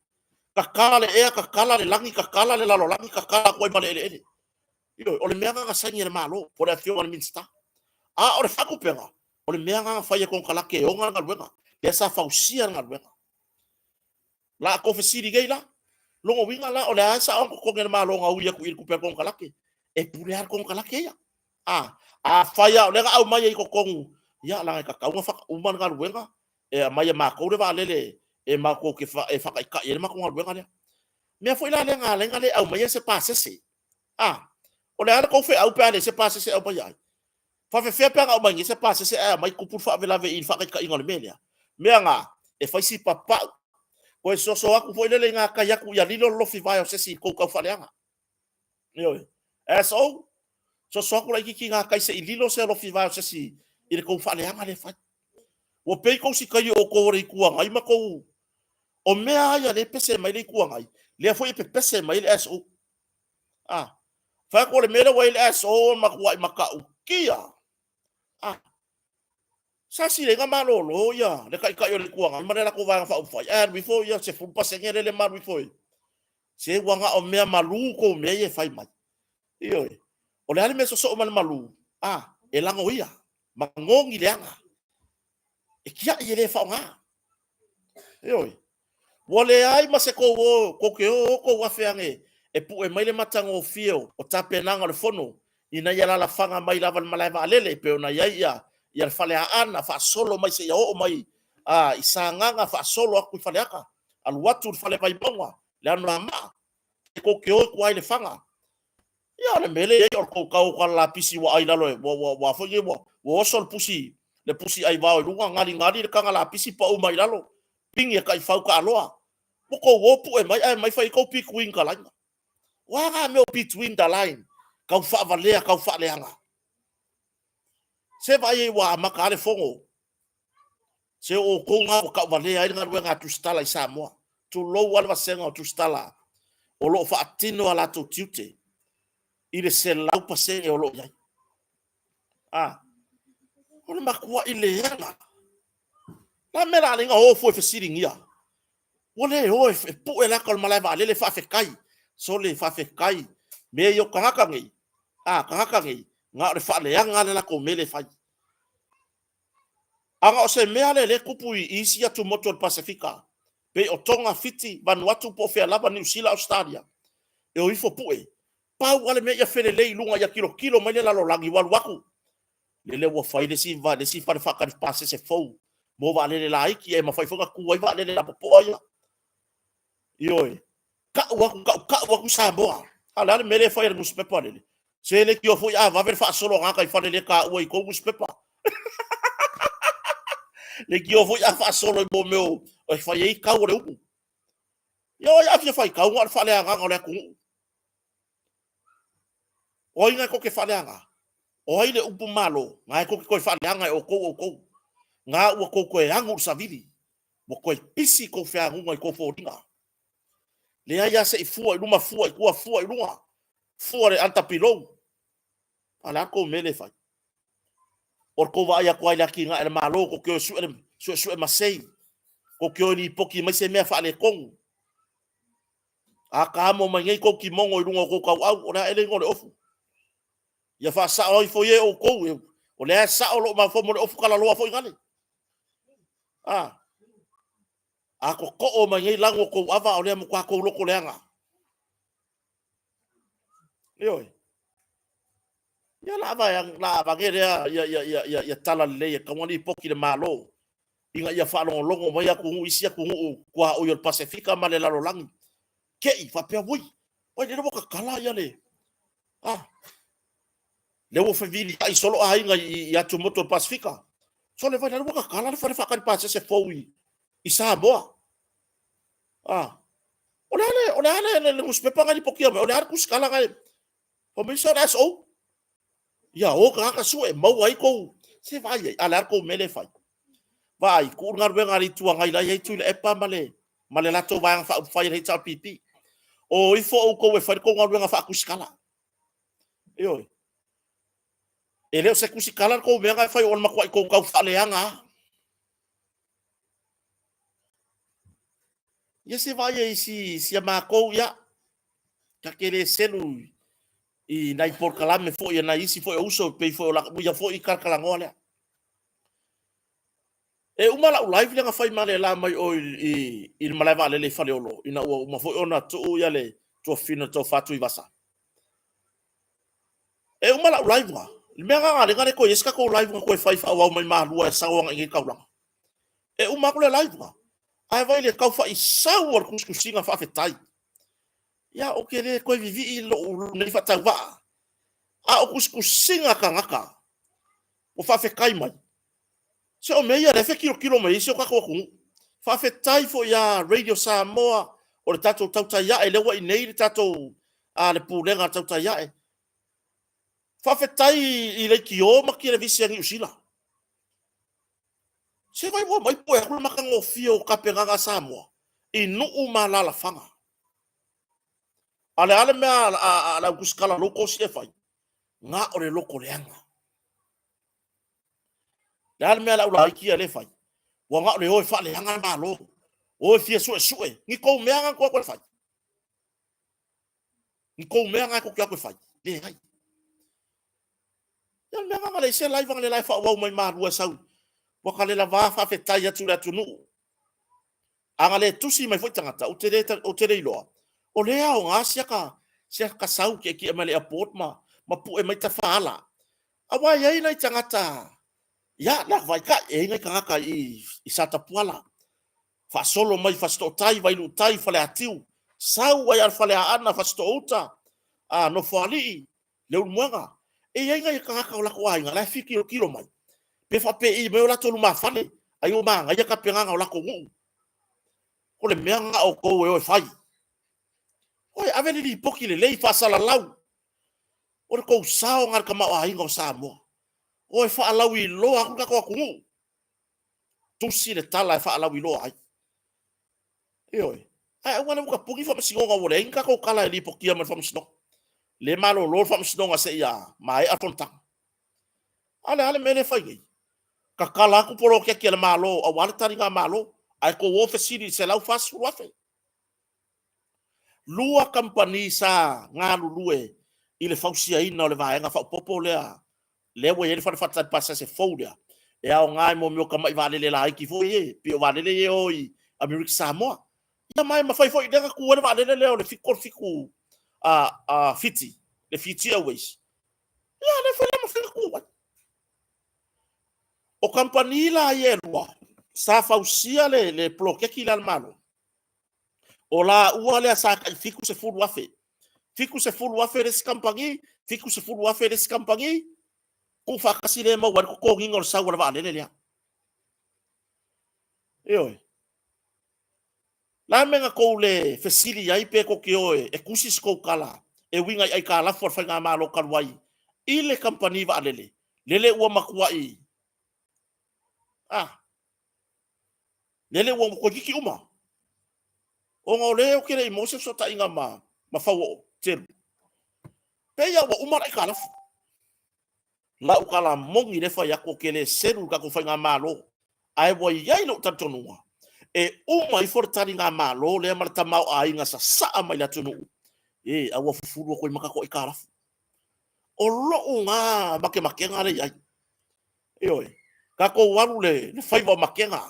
A: Ka kala le ea, ka kala le langi, ka kala le lalo langi, ka kala koe male ele ele. O le mea nga sangi le malo, po le afio ngā minsta. O le whakupenga, o le mea nga whai e kong kalake o ngā ruenga. Lea sa whausia ngā ruenga. La a kofe siri gei la. Longo winga la, o le aesa onko konge le malo nga uia ku il kupe kong kalake. E pule ar kong kalake ia. Whai au lega au mai e kokongu. Ia langa ka kaunga whaka uman ngā ruenga. E mai e mako le valele. E mako ke whakaikai e mako ngā ruenga lea. Mea fo ila lenga le au mai e se pasese. O le ana kofe au peane se pasese au mai ai. Whawhewhea peanga au mai se pasese e mai kupur whavelave i whakaikai ngā le melea. Mea ngā e whaisi papau. Ko e soso aku fo ilele ngā kai aku ia lilo lofi vai o sesi koukau whaleanga. SO. So aku la iki ngā kai se i lilo se lofi vai o sesi i le kou whaleanga le whai. O pei kou si kai o kou rei kuangai ma kou. O mea aia le pese mai le kuangai. Lea fo i pe pese mai le SO. Whai ko le mele wai le SO ma kuai makau kia. Sa si le ngā malolo ia. Le kai kai o le kuangai. Ma le la kou vai ngā whau whai. Before ia se fupa sengere le maru before. Se wanga o mea malu kou mea e whai mai. Ioi. O le hale me so man malu. E lango ia. Mangongi le anga. E kia i le whaonga. Ioi. Wale ai ma se ko ke o ko wafeange. E pu e mai le matanga o fio. O tapenanga le fono. Ina ia la fanga mai lava le malaiva alele. Pe ona ia ia. Ia le whalea ana. Wha solo mai se ia o mai. I sanganga wha solo aku i whaleaka. Alu watu le whale pai maunga. Le anu la maa. E ko ke o kuai le whanga. Ia le mele e or ko kau ka la pisi wa ai lalo e wa fo ye wa osol pusi le pusi ai va lunga ngali le kanga la pisi pa o mai lalo pingi kai fau ka aloa mo ko wo pu e mai fai ko pi queen ka langa wa ga me o between the line ka fa valea ka fa leanga se vai e wa makale fongo se o ko nga ka valea ai nga tu stala i Samoa tu lo wa senga tu stala o lo fa tino ala tu tiute i le se lau pase e olo iai. Ona makua i le anga. La mera alinga o fo e fesiringia. Ole o e pu e laka o malaiva alele whawhekai. So le whawhekai. Me i o kahaka ngei. Kahaka ngei. Nga o le whaaleanga le lako me le whai. Anga o se mea le kupu i isi atu moto le Pasifika. Pe o tonga fiti Vanuatu po fea lava New Zealand Australia. E o ifo pu e. Pau wale me ia fele lei lunga ia kilo mai le lalo langi walu waku. Le wa fai le si va le si fa de faka de passe se fou. mo va le la iki e mafai fonga ku vai va le la popo ia ioi ka wa ku sa boa ala me le fai ngus pepa le se le ki o foi a va ver fa solo nga kai fa le ka oi ko ngus pepa le ki o foi a fa solo mo meu o fai ei ka o le upu yo ya fai ka o fa le nga o le ku o inga ko ke fa le nga o ile upu malo nga ko ko fa le nga o ko nga ua ko e angu savili mo ko pisi ko fe angu ko fodinga le ai se fua i luma fua i luma fua le anta pilo ala ko mele fai or ko va ya ko ai ki nga el malo ko ke su e masei ko ke ni poki mai se me fa le kong a ka mo mai ko ki mongo i luma ko ka au ora ele ngole ofu ya fa sa oi fo ye o ko o le sa o lo ma fo mo ofu kala lo fo ngale a ko o mai lango ko ava o le mo kwa ko loko lenga yo ya la va ke ya tala le ya kamani poki le malo inga ya fa longo mai ku isia ku kwa o yo Pacifica male la langi ke I fa pe voi o le mo ka kala ya le le wo fa vili ai solo ai inga ya tu moto Pacifica so le va le mo ka kala le fa ka pa se foi isa boa ole le mus pepa ngali pokia ole ar kus kala ngai o me so das o ya o ka su e mau ai ko se vai ala ko mele fai vai ku ngar we ngari tu ngai la ye tu le pa male la to va fa fai le ta pipi o I fo o ko we fai ko ngar we fa kus kala yo ele se kus kala ko me ngai fai on ma ko ka fa le anga ya se vai si ma ko ya ka kele selu I nai por kalame fo ia nai isi fo e uso pe fo la buia fo I kalkalango le e umala live le nga fai male la mai o I malai vale le Faleo'o ina o ma fo ona tu ia le to fina to fatu I vasa e umala live nga le mega le ngale ko iska ko live ko fai fa wa mai ma lua sa wa ngi ka ulang e umala ko le live nga ai vai le ka fa I sa wa kuskusinga fa fetai ya o ke le ko vivi I lo nei fa tau va a o kuskusinga ka ngaka o fa fe kai mai se o meia le fe kilo mai se o ka ko fa fe tai fo ya radio Samoa o le tato tauta ya e le wa I nei le tato a le pulenga tauta ya e fa fe tai I le ki o ma ki le visi ngi usila se vai mo mai po e ko maka ngo fio ka penga Samoa I nu uma la fanga ale me ala kuskala loko se fai nga o le loko leanga dal me ala ula ki ale fai wa nga le o fa le hanga malo o fie su ni ko me nga ko fai ni ko me nga ko fai le hai ya me nga le se live le live fa wa mai ma lu sa wa ka le la va fa fe tai atu la tunu anga le tusi mai foi tangata o te lo o le a o nga sia ka sau ke ki male airport ma pu e mai ta fala awa ia ina tangata ya na vai ka e ngai ka I sata puala fa solo mai fa sto tai vai lu tai fa le atiu sau vai al fa le ana fa sto uta no fali le muanga e ia ngai ka o la ko ai ngala fi kilo mai pe fa pe I me la tolu ma fa le ai o ma ngai ka pe nga o la ko ngu ko le menga o ko e o fai oi ave li poki le fa sala lau o ko sao ngar ka ma ai ngo sa mo o fa alau I lo aku ka ko ngu tu si le tala fa alau I lo ai ai wana ka puki fa singo nga wole inka ko kala li poki ma fa msno le malo lo fa msno nga se ya mai a tonta ale mele fa ngi ka kala ku poro ke le malo a wala tari nga malo ai ko wo fe siri se lau fa su wafe lua company sa nga lue I le fausia ina o le vaenga fa popo le wo ye fa ta passa se folia e ao ngai mo mio ka mai vale le lai ki fo ye pe vale le oi America Samoa ia mai ma fai foi denga ku vale le le fiku fiti le fiti always ia le foi ma fiku o company la ye lua sa fausia le plokeki la malo. O la ua le sa ka fiku se fulu afe. Fiku se fulu afe res kampangi, fiku se fulu afe res kampangi. Ku fakasi le mau war ko ngingol sa war va le le. Oi. La menga ko le fesili ai pe ko ke oe e kusis ko kala. E winga ai kala for fa nga malo kalwai. Ile kampani va lele. Lele ua makuai. Lele ua ko kiki uma. O ngole o kere emotion so ta inga ma fawo teru. Pe ya wa uma ai kala. La ukala mongi le fa ya ko kele seru ka ko fa nga malo. Ai wa yai lo tatonua. E uma i fortari nga malo le marta mau ai nga sa mai la tonu. E awa fufuru ko maka ko ikala. O lo nga make nga le ai. Oi. Ka ko waru le faiva makenga.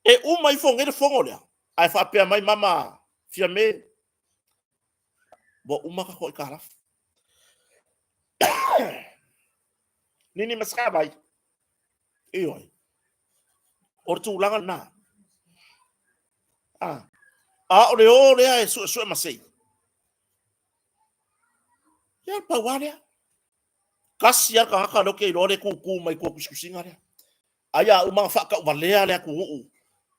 A: E uma i fonge le fongo le. Ai fa pe mai mama fia me. Bo uma ka ko ikala. Nini maskabai. Oi. Ortu langan na. Ole ai su masei. Ya pa wale. Kasi ya ka lo ke lore ku mai ku kuskusinga le. Aya uma fa ka valea le ku u.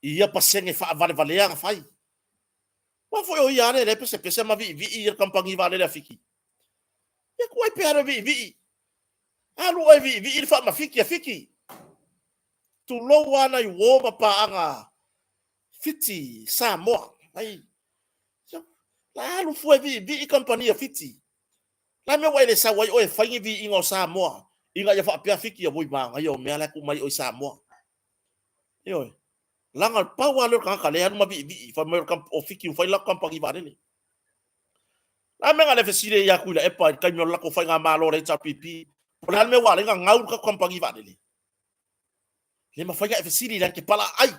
A: Ia pasenge fa valea fai. Wa foi o ia le pese ma vi ia kampangi vale le fiki. Ya ku ai pera vi. Alu ai vi fa ma fiki. Tu lo wana i wo pa anga. Fiti sa mo. Ai. La alu foi vi kampangi fiti. La me wai le sa wai o e fangi vi ingo sa mo. Inga ya fa pia fiki ya voi manga yo me ala ku mai o sa mo. Yo. Langa pawa le ka le anu ma vi fa me kam o fiki fa la kampangi va le. La me ngale fesile ya ku la e pa ka nyola ko fa nga malo re cha pipi. Por me wale nga ngau ka kampangi va le. Le ma fa ya fesile la ke pala ai.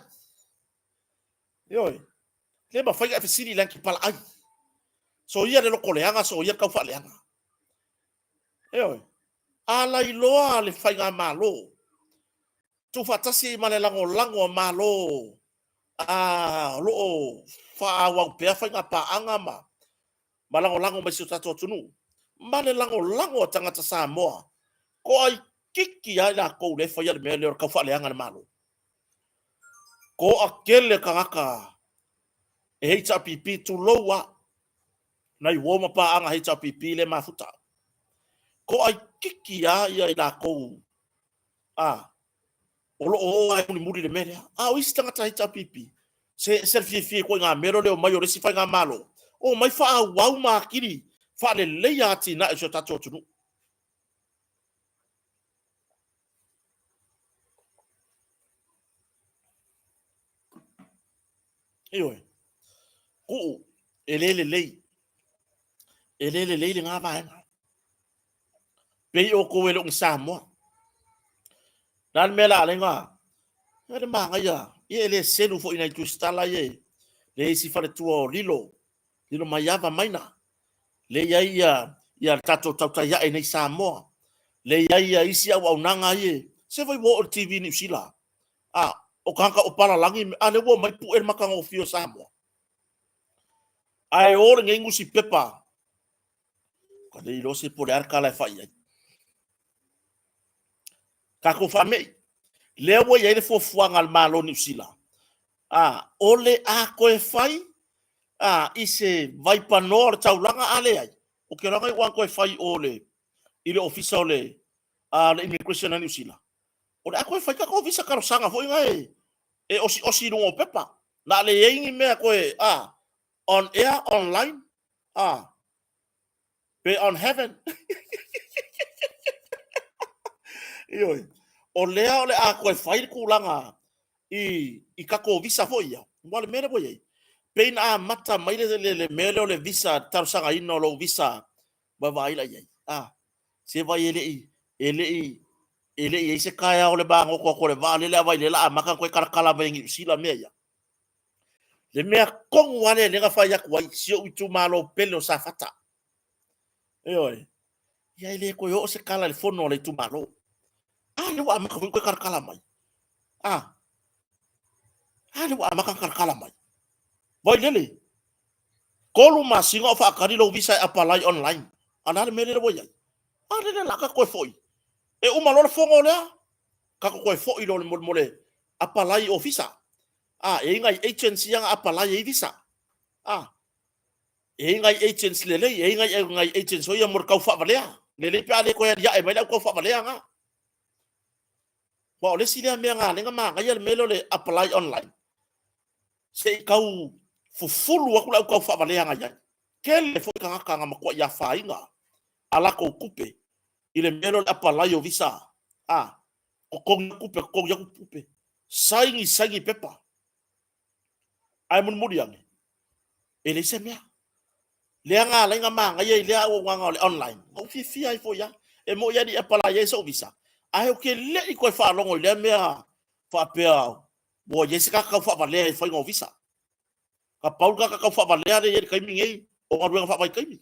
A: Yo. Le ma fa ya fesile la ke pala ai. So ia le lo koleanga so ia ka fa leanga. Yo. Ala iloa le fa nga malo. Tu fatasi male lango malo. Lo fa wa pe fa nga pa anga ma. Malango mai siu tato tunu. Male lango tangata Samoa. Ko ai kiki ai la ko le fa ya me le ka fa le anga malo. Ko akele kangaka. E HPP tu loa. Na i woma pa anga HPP le mafuta. Ko ai kiki ai la ko. O ai muri le mele. O isi tangata HPP. Se fie ko nga mero le o mai o resi fa nga malo. O mai fa wau makiri. Fa le leia ati na e tato tunu. Ioi. Ku elele lei. Elele lei le nga vai. Pe o ko ele un Samoa. Dan mela le nga. Ele manga ya. Ele selu fo ina tu stala ye. Le si fa le tuo lilo. Lilo mayava maina. Le ia tato tauta ya nei Samoa. Le ia isi au nanga ye. Se vai wo TV ni sila. O kanka o pala langi ane wo mai pu el makanga o fio Samoa. Ai ora ngengu si pepa. Kada ilo se por arka la fa ia. Kakou fame. Lewo ia ile fo fuanga al malo ni sila. Ole a ko e fai. Ise vai panor taulanga ale ai. O ke ranga wan ko e fai ole. Ile official le le immigration ni sila. O a ko e fai ka ko visa karo sanga fo inga e osi no pepa. Na le yengi me ko e on air online. Be on heaven. Ioi. O lea ole a ko e fai kulanga i kako visa fo ia. Wale mere boye. Pein a mata mai le mele le visa tarsanga ino lo visa ba vai la ia. Se vai ele se kaya ole ba ngo ko le vale le vai le la maka ko kala vengi sila meia. Le mea kong wane le nga fai ya kwai sio itu malo pelo sa fata. Ioi. Ia ile ko yo se kala le fono le tu malo. Le wa maka ko kala mai. hale wa makakala mai boy lele kolu masinga fa karilo visa apply online anale mele boy ale la ka ko foi e uma lo fongo le ka ko foi lo mole apply officer e ngai agency yang apply e visa e ngai agency lele e ngai agency so ya mor ka fa valea lele pe ale ko ya e mai ko fa valea nga wa ole sile me nga le nga ma ngai melo le apply online se kau fufulu aku lau kau fa valea nga ya kele fo kanga makwa ya fainga ala ko kupe ile melo apply o visa ko kupe ko ya kupe saingi pepa ai mun muriang ele se mea le nga le nga ma nga ye le o nga online o fi ai fo ya e mo ya di apply ye so visa ai o ke le ko fa longo le mea fa pea bo ye se ka fa valea fa ngo visa ka paul ka fa valea ye kai mi ngai o nga fa vai kai mi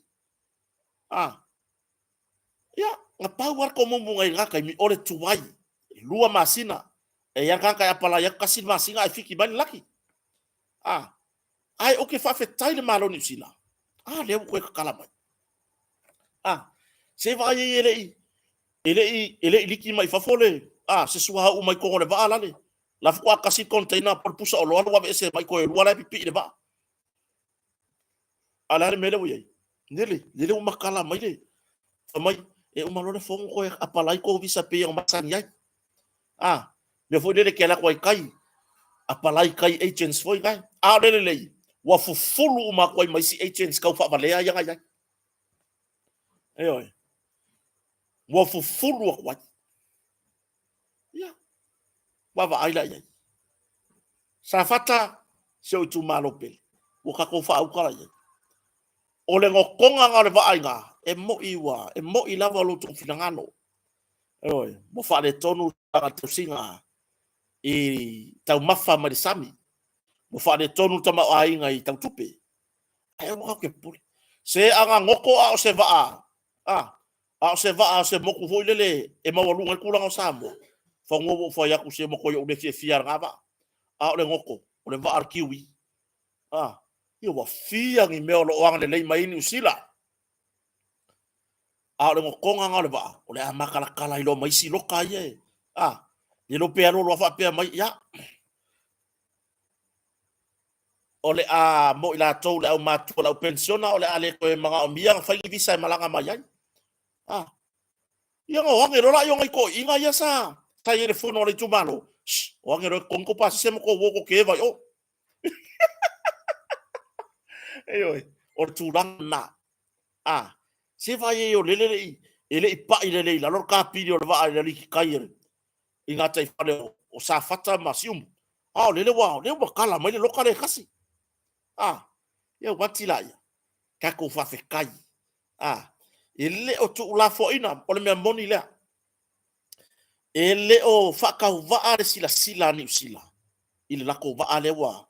A: ya nga pau war ko mo ngai nga kai mi ore tuai lua masina e yang kan kai apply ya kasin masinga ai fiki ban laki ai oke fa fetai le malo ni sila le ko kala mai se va ye ele liki mai fa fole se suha u mai ko le va la le la fo kasi container por pusa o lo wa se mai ko lo la pipi le ba ala le mele wo nele o makala mai le mai e o malo le fo ko apply ko visa pe o masan ya le fo le ke la ko kai apply kai agents foi kai le wa fufulu ma ko mai si agents ka fa valea ya ya wa fufulu ko ya wa va ai la ya sa fata se o tu malo pe o ka ko fa u kala ya o le ngokonga nga le va ai nga e mo i lava lo tu finangano mo fa le tonu ta tu singa tau mafa ma sami mo fa de tonu tama ai ngai tau tupe ai mo ke puli se anga ngoko a se va se mo ku lele e ma walu ngai kulang o samo fa ngobo fa ya ku se mo ko yo de fiar ngava le ngoko o le va arkiwi yo wa fia ngi me lo wang le mai ni usila le ngoko nga le va o le amakala kala ilo mai si lo ka ye ye lo pe lo fa pe mai ya ole mo ila to le ma to la pensiona ole ale ko mga ombiang fa visa malanga mayan yang o ngero la yo ngai ko inga ya sa ta ye fu no le tumalo o ngero kon ko pas se mo ko wo ko ke va yo o tulang na se va ye yo le ele pa ile la lo ka pi le va le ki kair inga tai fa o sa fata masium le wa kala mai le lo kale kasi ya watila ya kako fa fe kai ele o tu la fo ina o le me moni le ele o fa ka va ale sila ni sila ile la ko va ale wa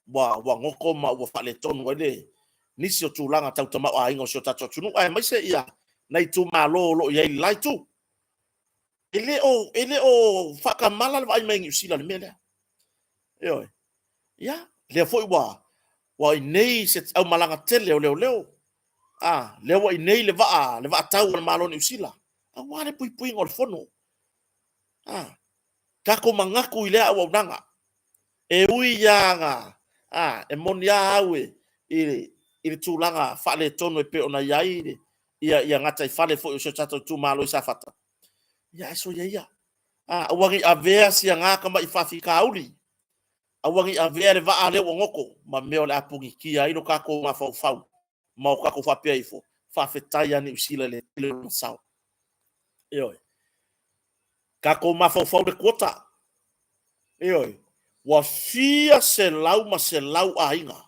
A: ngoko ma wa fa le ton wele ni si o tu langa tau tama a ingo si o tatu tunu ai mai se ia nai tu malo ye lai tu ele o fa ka mala va mai ngi sila le mele ya le fo wa nei se au malanga tele o leo le wa nei le va tau le malo ni usila wa le pui ngor fono ka ko mangaku ile au nanga e ui yanga e monia awe ile tulanga fa le tono e pe ona yai ia ngata fa le fo so tato tu malo sa fata ya so ya wangi avea si nga kama ifafi kauli awangi avea le va ale ngoko ma meo le apungi kia ino kako ma fau ma kako fa pe ifo fa fetaya ni usila le sao kako ma fau de Kota wa fia se lau ainga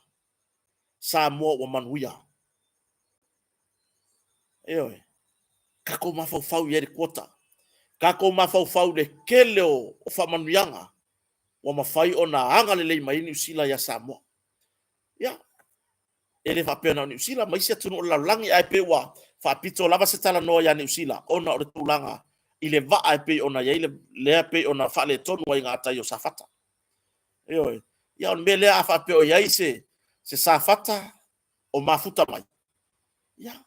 A: sa mo wa manuia kako ma fau ye de Kota kako ma fau de keleo o fa manuianga wa mafai ona anga le mai ni usila ya Samoa ele fa pena ni usila mai se tunu la langi ai pe wa fa pito lava se tala no ya ni usila ona o tulanga i le vaa e pe ona ia le pe ona fale tonu ai ngata yo safata yo ia on mele a fa pe o ia se safata o mafuta mai ia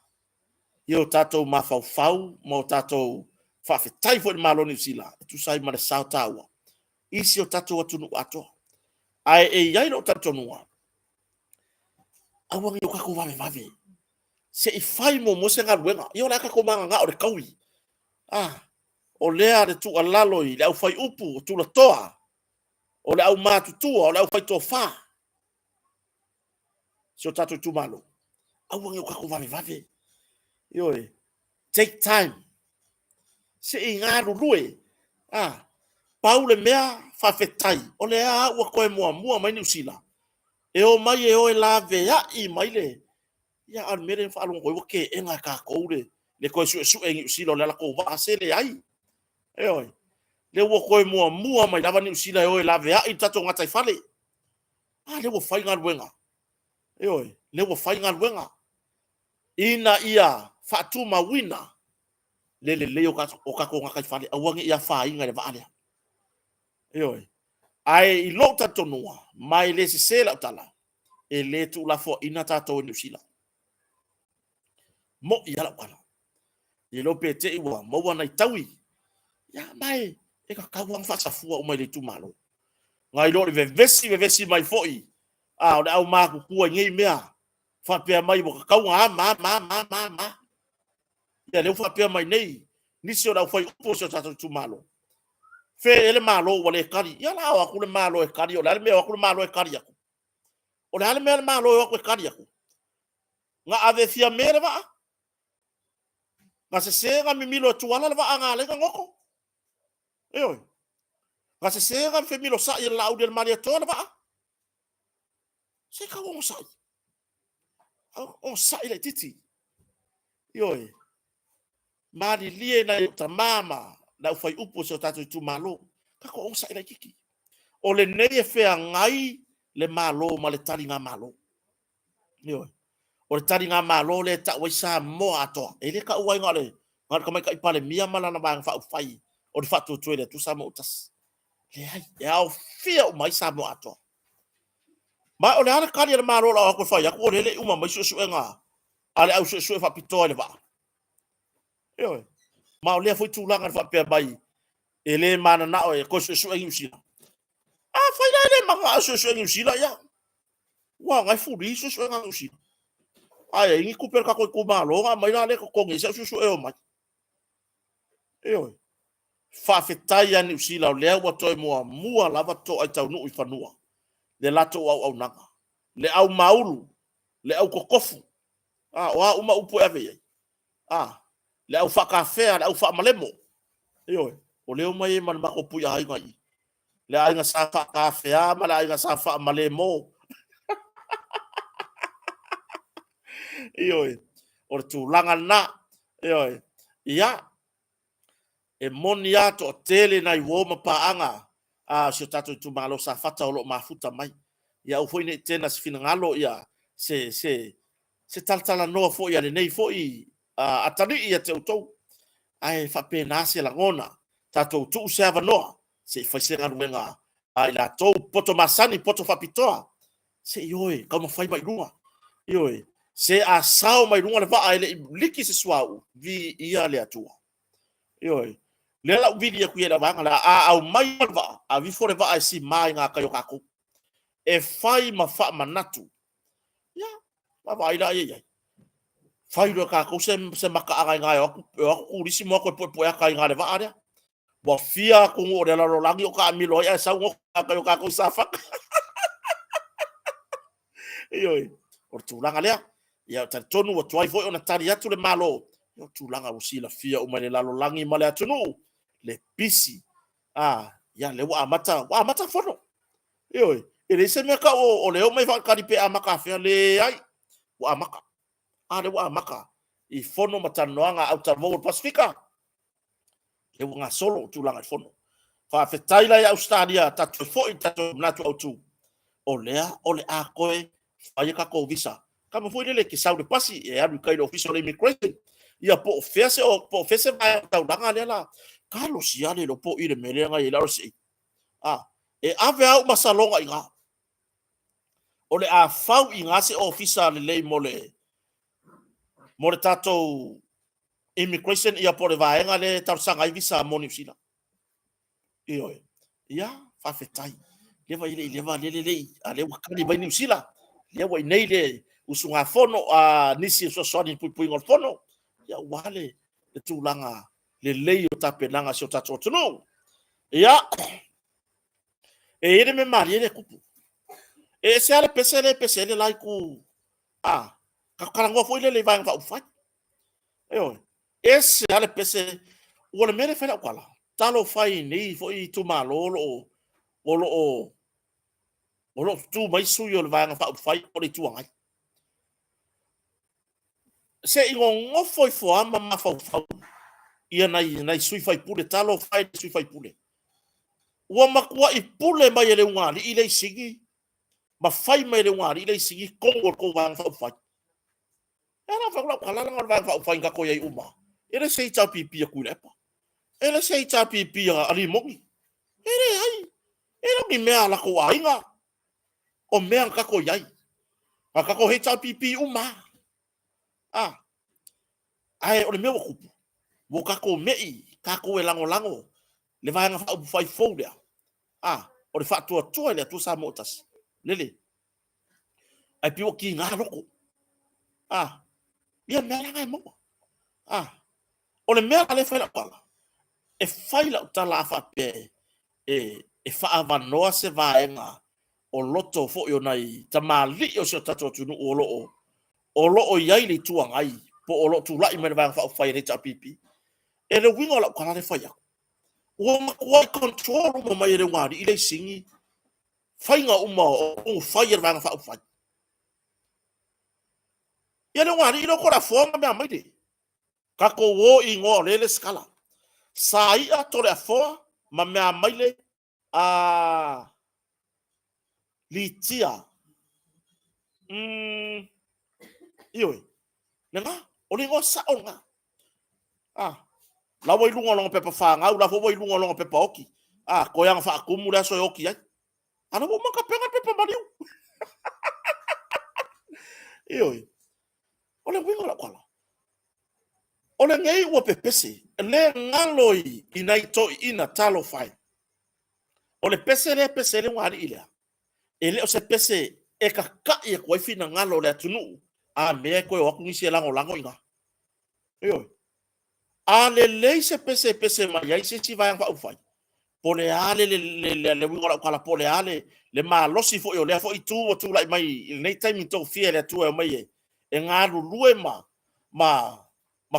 A: yo tato mafau mo tato fa fe tai fo malo ni sila tu sai ma le sautawa isi o tato watu nu ato ai e ia no tato nua awangi o kako vave se i fai mo se ngaruenga yo la kako manga nga o le kaui o lea de tu alalo i le au fai upu o tu la toa o le au matutua o le au fai tofa se o tato tu malo awangi o kako vave yo take time se i ngaru lue paule mea fa fetai o le a ua koe mua mai ni usila e o mai e o e la vea i mai le ia al mere fa alongo i ke enga Kakou le koe su e usila o le la ko va se le ai e oi le ua koe mua mai lava ni usila e o e la vea i tato ngatai fale le ua fai ngaruenga e oi le ua fai ngaruenga ina ia fa tu mawina le o Kakou ngatai fale awangi ia fa inga le va ale e oi ai i lo tato noa mai le se la tala e le tu la fo ina tato ni usila mo ia la wala i lo pe te iwa mo wana i tawi ya mai e ka kawang fa sa fua o mai le tu malo ngai lo le vesi mai foi o le au maku kua ngei mea fa pe mai bo ka kaunga ma ya le fa pe mai nei nisi o la foi upo so tato tu malo fe ele malo wale kari ya la wa kule malo e kari o la me wa kule malo e kari aku o la me malo e wa kari aku nga ave fia mere va nga se senga mi milo tuala va anga le ngoko oi nga se senga fe milo sa i la udel maria tola va se ka o sa ile titi oi mari lie na ta mama la fai upo so tatu tu malo ka ko sa ile kiki o le nei fe ngai le malo ma le tali nga malo oi o le tari ngā malo le ta wai sa mo ato e le ka uai ngale ngar ka mai ka ipale mia mala na bang fa fai o le fatu tuele tu sa mo utas le ai e au fia o mai sa mo ato ma o le ana kari le malo la ko fai ko le uma mai su nga ale au su fa pito le ba yo ma o le foi tu langa fa pe bai e le mana na o e ko su ngi usila fai le ma su ngi usila ya wa ngai fu ri su nga usila ai ngi kuper ka ko malo nga mai le ko ngi sa su e o mai oi fa fetai ani usila o le wa toi mua lava to ai tau nu i fanua le lato au nanga le au maulu le au kokofu wa uma upo ave le au fa kafe le au fa malemo oi o le mai man ma ko pu ya ai ngai le ai nga sa fa kafe ma le ai nga sa fa malemo oi o tu langa na oi ia e monia to tele na i woma paanga so tatu tu malo sa fata o lo mafuta mai ia u foi ne tena se fina ngalo ia se taltala no fo ia le nei fo i atani ia te utou ai fa pena se la ngona tatu tu se ava no se fa se ngaruenga ai la to poto masani poto fa pitoa se yoi como fai mai lua yoi se a sao mai lunga le va ai le liki se swau vi ia le atua yoi le la video ku ia vanga la au mai va a vi fore va ai si mai nga ka yo Kakou e fai ma fa manatu ya va vai la ia fai do Kakou se maka aga nga yo ku risi mo ko po ya ka nga le va area bo fia ku ngo le la lo langi o ka mi lo ya sa ngo ka yo Kakou sa fa yoi o tu langa le ya ta tonu o tuai foi ona tari atu le malo yo tu langa o sila fia o mai le lalo langi male atunu le pisi ya le wa mata fono yoi ele se me ka o le o mai fa kari pe amaka fe le ai wa maka le wa maka i fono mata noanga au ta mo pasifika le nga solo tu langa fono fa fe taila ya Australia ta tu foi ta na tu autu o le a koe ai ka ko visa kama foi le que sau de pasi e alu kai official immigration ia po fese vai tau langa le la kalo siale lo po ile melenga i larsi e ave au masalonga inga ole a fau inga se ofisa le lei mole tato immigration ia por vaenga le tarsanga i visa moni sila io ia fa fetai le va le ale wakani vai ni sila le wa nei le usunga fono a nisi so so ni pui ngol fono ia wale le tulanga le lei o tapenanga so tato tunu ia e ere me mari le kupu e se ale pesele lai ku karango foi le vai va ufai io ese ale pese wala mere fela kwala talo fai ni foi tu malolo o tu mai suyo le vai va ufai o le tuangai se ingo foi fo ama ma fa ia nai sui fai pule talo fai sui fai pule ua makua i pule mai ele ngari i le sigi ma fai mai le ngari i le sigi kongo ko vai va ufai era fa kala ngor vai va ufai ka ko ia uma ele sei tau pipi ku lepa ele sei tau pipi ali mongi ele ai ele mi mea la ko ainga o mea ka ko iai ka ko he tau pipi uma ai o le mea kupu wo ka ko mei ka ko e lango le vai nga fa fai folia o le fa tu le tu sa motas lele ai piwo ki nga loko ia mea nga mo o le mea le fai la pala e fai la tala fa pe e fa avanoa se vaenga o loto fo yo nai tamali o se tato tunu o lo iai le tuangai po o lo tu lai me va fa fai le pipi e le winga la kala le fai o ma ko control mo mai le ngari ile singi fai nga uma o fai va fa fai ia le ngari ilo ko la fonga me mai de ka ko wo i ngo le skala sai a to le fo ma me mai le litia io nga o le ngo sa o nga la voi lunga longa pepa fanga la voi lunga longa pepa oki ko yang fa kumu la so oki ai ana mo maka penga pepa mariu io o le winga la kwala o le ngai o pepese le ngaloi inaito ina talo fai o le pese le ngari ile ele o se pese e ka e ko fina ngalo le tunu me ko o kunisi lango inga io ale le se pese mai ai se vai fa ufai pole ale le wingola kala pole ale le malosi fo yo le fo itu o tu lai mai nei time to fie le tu e mai e ngaru lue ma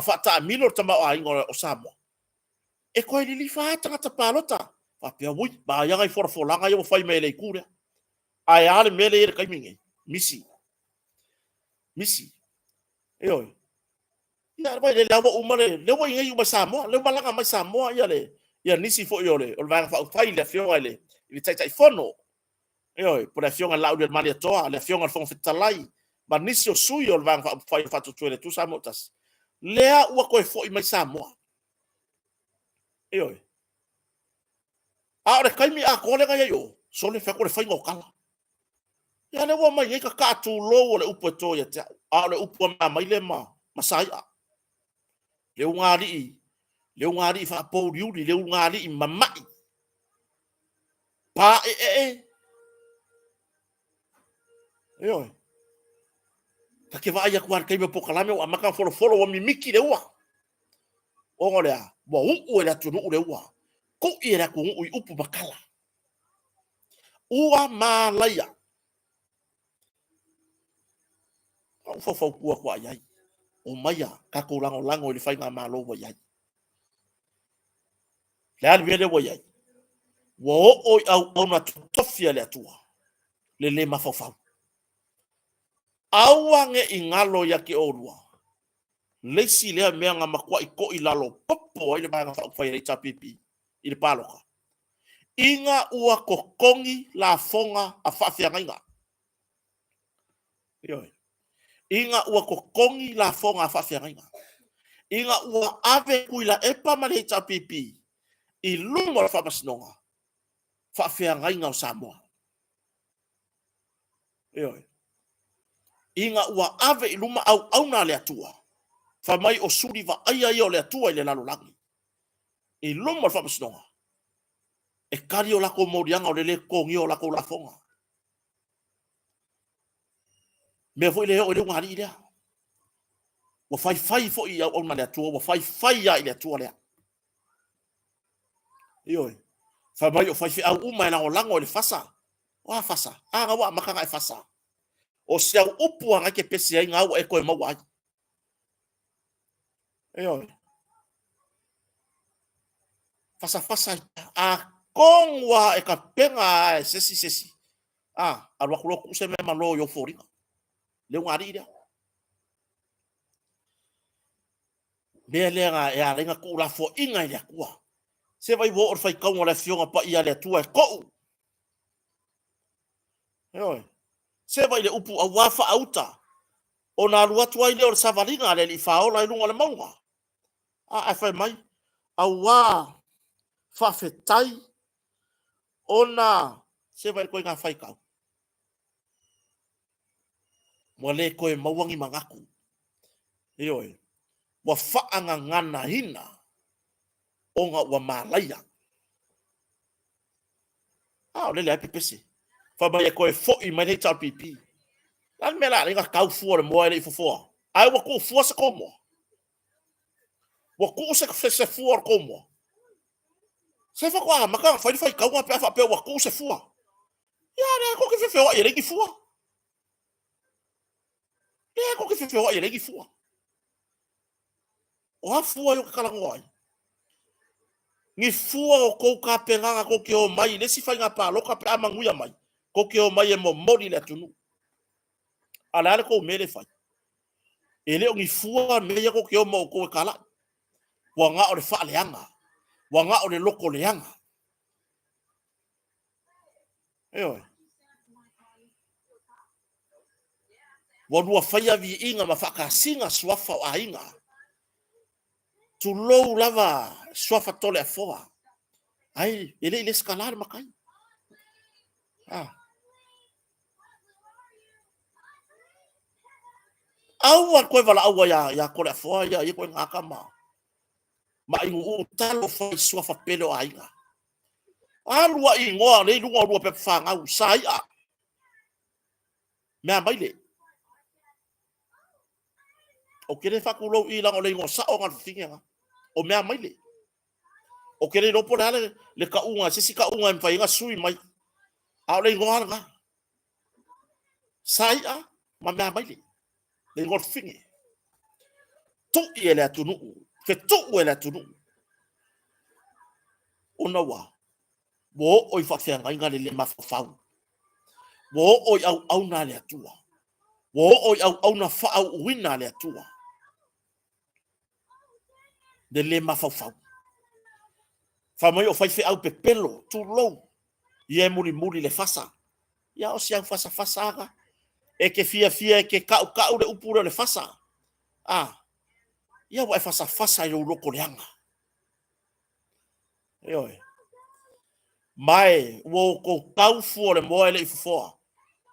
A: fata milo tama a ingola o samo e ko li fa tanga palota fa pe wi ba ya ngai for langa yo fai mai le kura ai ale mele e kai mingi misi oi ia vai le lawa umare le wa ngai uma samo le malanga mai samo ia nisi fo yo le o va fa fai le fio ele i tai fono oi por a fionga laude malia toa le fionga fon fitalai ma nisi o sui o va fa fai fa tu le tu samotas lea ua ko fo i mai samo oi ora kai mi a ko le ga yo so le fa ko le fai ngokala ia le wa mai ka tu lo le upo to ia ta le upo mai le masai le ngari fa po riu le ngari mamai pa oi ka ke vai ku ar kai me pokalame o maka folo o mimiki le ua o ngolea bo u le tunu le ua ko era ku u upu bakala ua malaya o fo ku ko ai o maya ka ko lango le fai nga malo wa ai le al vele wa ai wo au na tofia le atua le mafofau awange ingalo ya ke orua lesi le mea nga makua i ko i lalo popo i le mga whai rei tapipi i le paloka inga ua kokongi la fonga a whawhia inga inga ua kokongi la fonga a whawhia inga ua ave kui la epa ma rei tapipi I luma fa masnonga. Fa fea ngai ngau Samoa. Oi. Inga ua ave I luma au na le atua. Fa mai o suri va ai o le atua I le lalolangi. I luma fa masnonga. E kari o lako morianga o le kongi o lako lafonga. Mea foi le o le ngari lea. Wa fai fo I au na le atua. Wa fai ya I le atua lea. Oi. Fa mai o fai au uma na o lango le fasa. Wa fasa. Anga wa makanga e fasa. O se au upu anga ke pesi ai ngau e koe mau ai. Oi. Fasa a kongwa e ka penga e sesi. Alwa kulo se me malo yo fori. Le ngari dia. Belenga e a renga ku la fo inga ia kua. Se vai wo or fai kaunga le fionga pa ia le tua e kou. Oi. Se vai le upu a wafa auta. O na lua tua ile o savaringa le li faola I lunga le maunga. A fai mai. A wa fa fetai. Ona se vai koe ngā fai kau. Mo le koe mauangi mangaku. Oi. Wa faanga ngana hina. Onga wa malaya. O le pepese. Fa mai e koe fo I mai le tal pipi. Lan me la ringa kau fua le moa le fua. Ai wa ko fua se komo. Wa ko se fua komo. Se fa kwa maka fai kau nga pe wa ko se fua. Ya le ko ke fe o ile ki fua. Le ko ke fe o ile ki fua. O ha fua yo kala ngoi. Ni fua o ko ka penga ko ke o mai le si fai nga pa lo ka pe amanguya mai. Ko ke o mai e mo mori le tunu. Ala ko mele fai. Ele o ni fua me ya ko ke o mo ko kala. Wa nga o le fa leanga. Wa nga o le loko leanga. Oi. Wa lua fai vi inga ma fa ka singa swafa o ainga. Tu lou lava swafa tole a foa. Ai, ele escalar makai. Aua koe wala aua ya kore a foa ya koe ngaka ma. Ma ingu talo fai swafa pele o ainga. Alua ingoa le lunga lua pe fanga usai a. Mea maile. O kere fakulo I lango le ingo sa o ngal finga. O mea maile. O kere lopo le kaunga sisi kaunga mfai nga sui mai. A le ingoa nga. Sai a ma mea maile. Le ingo finga. Tu I ele atunu. Ke tu ele atunu. Ona wa. Wo oi fa ngai ngale le mafafau. Wo oi au na le atua. Wo oi au na fa au wina le atua. De le mafafau. Fa mai o fai fe au pepelo tu lou. Ie muri le fasa. Ya o siang fasa aga. E ke fia e ke kau le upura le fasa. Ia wa fasa I loko leanga. Oi. Mai wo ko kau fu le moa le foa.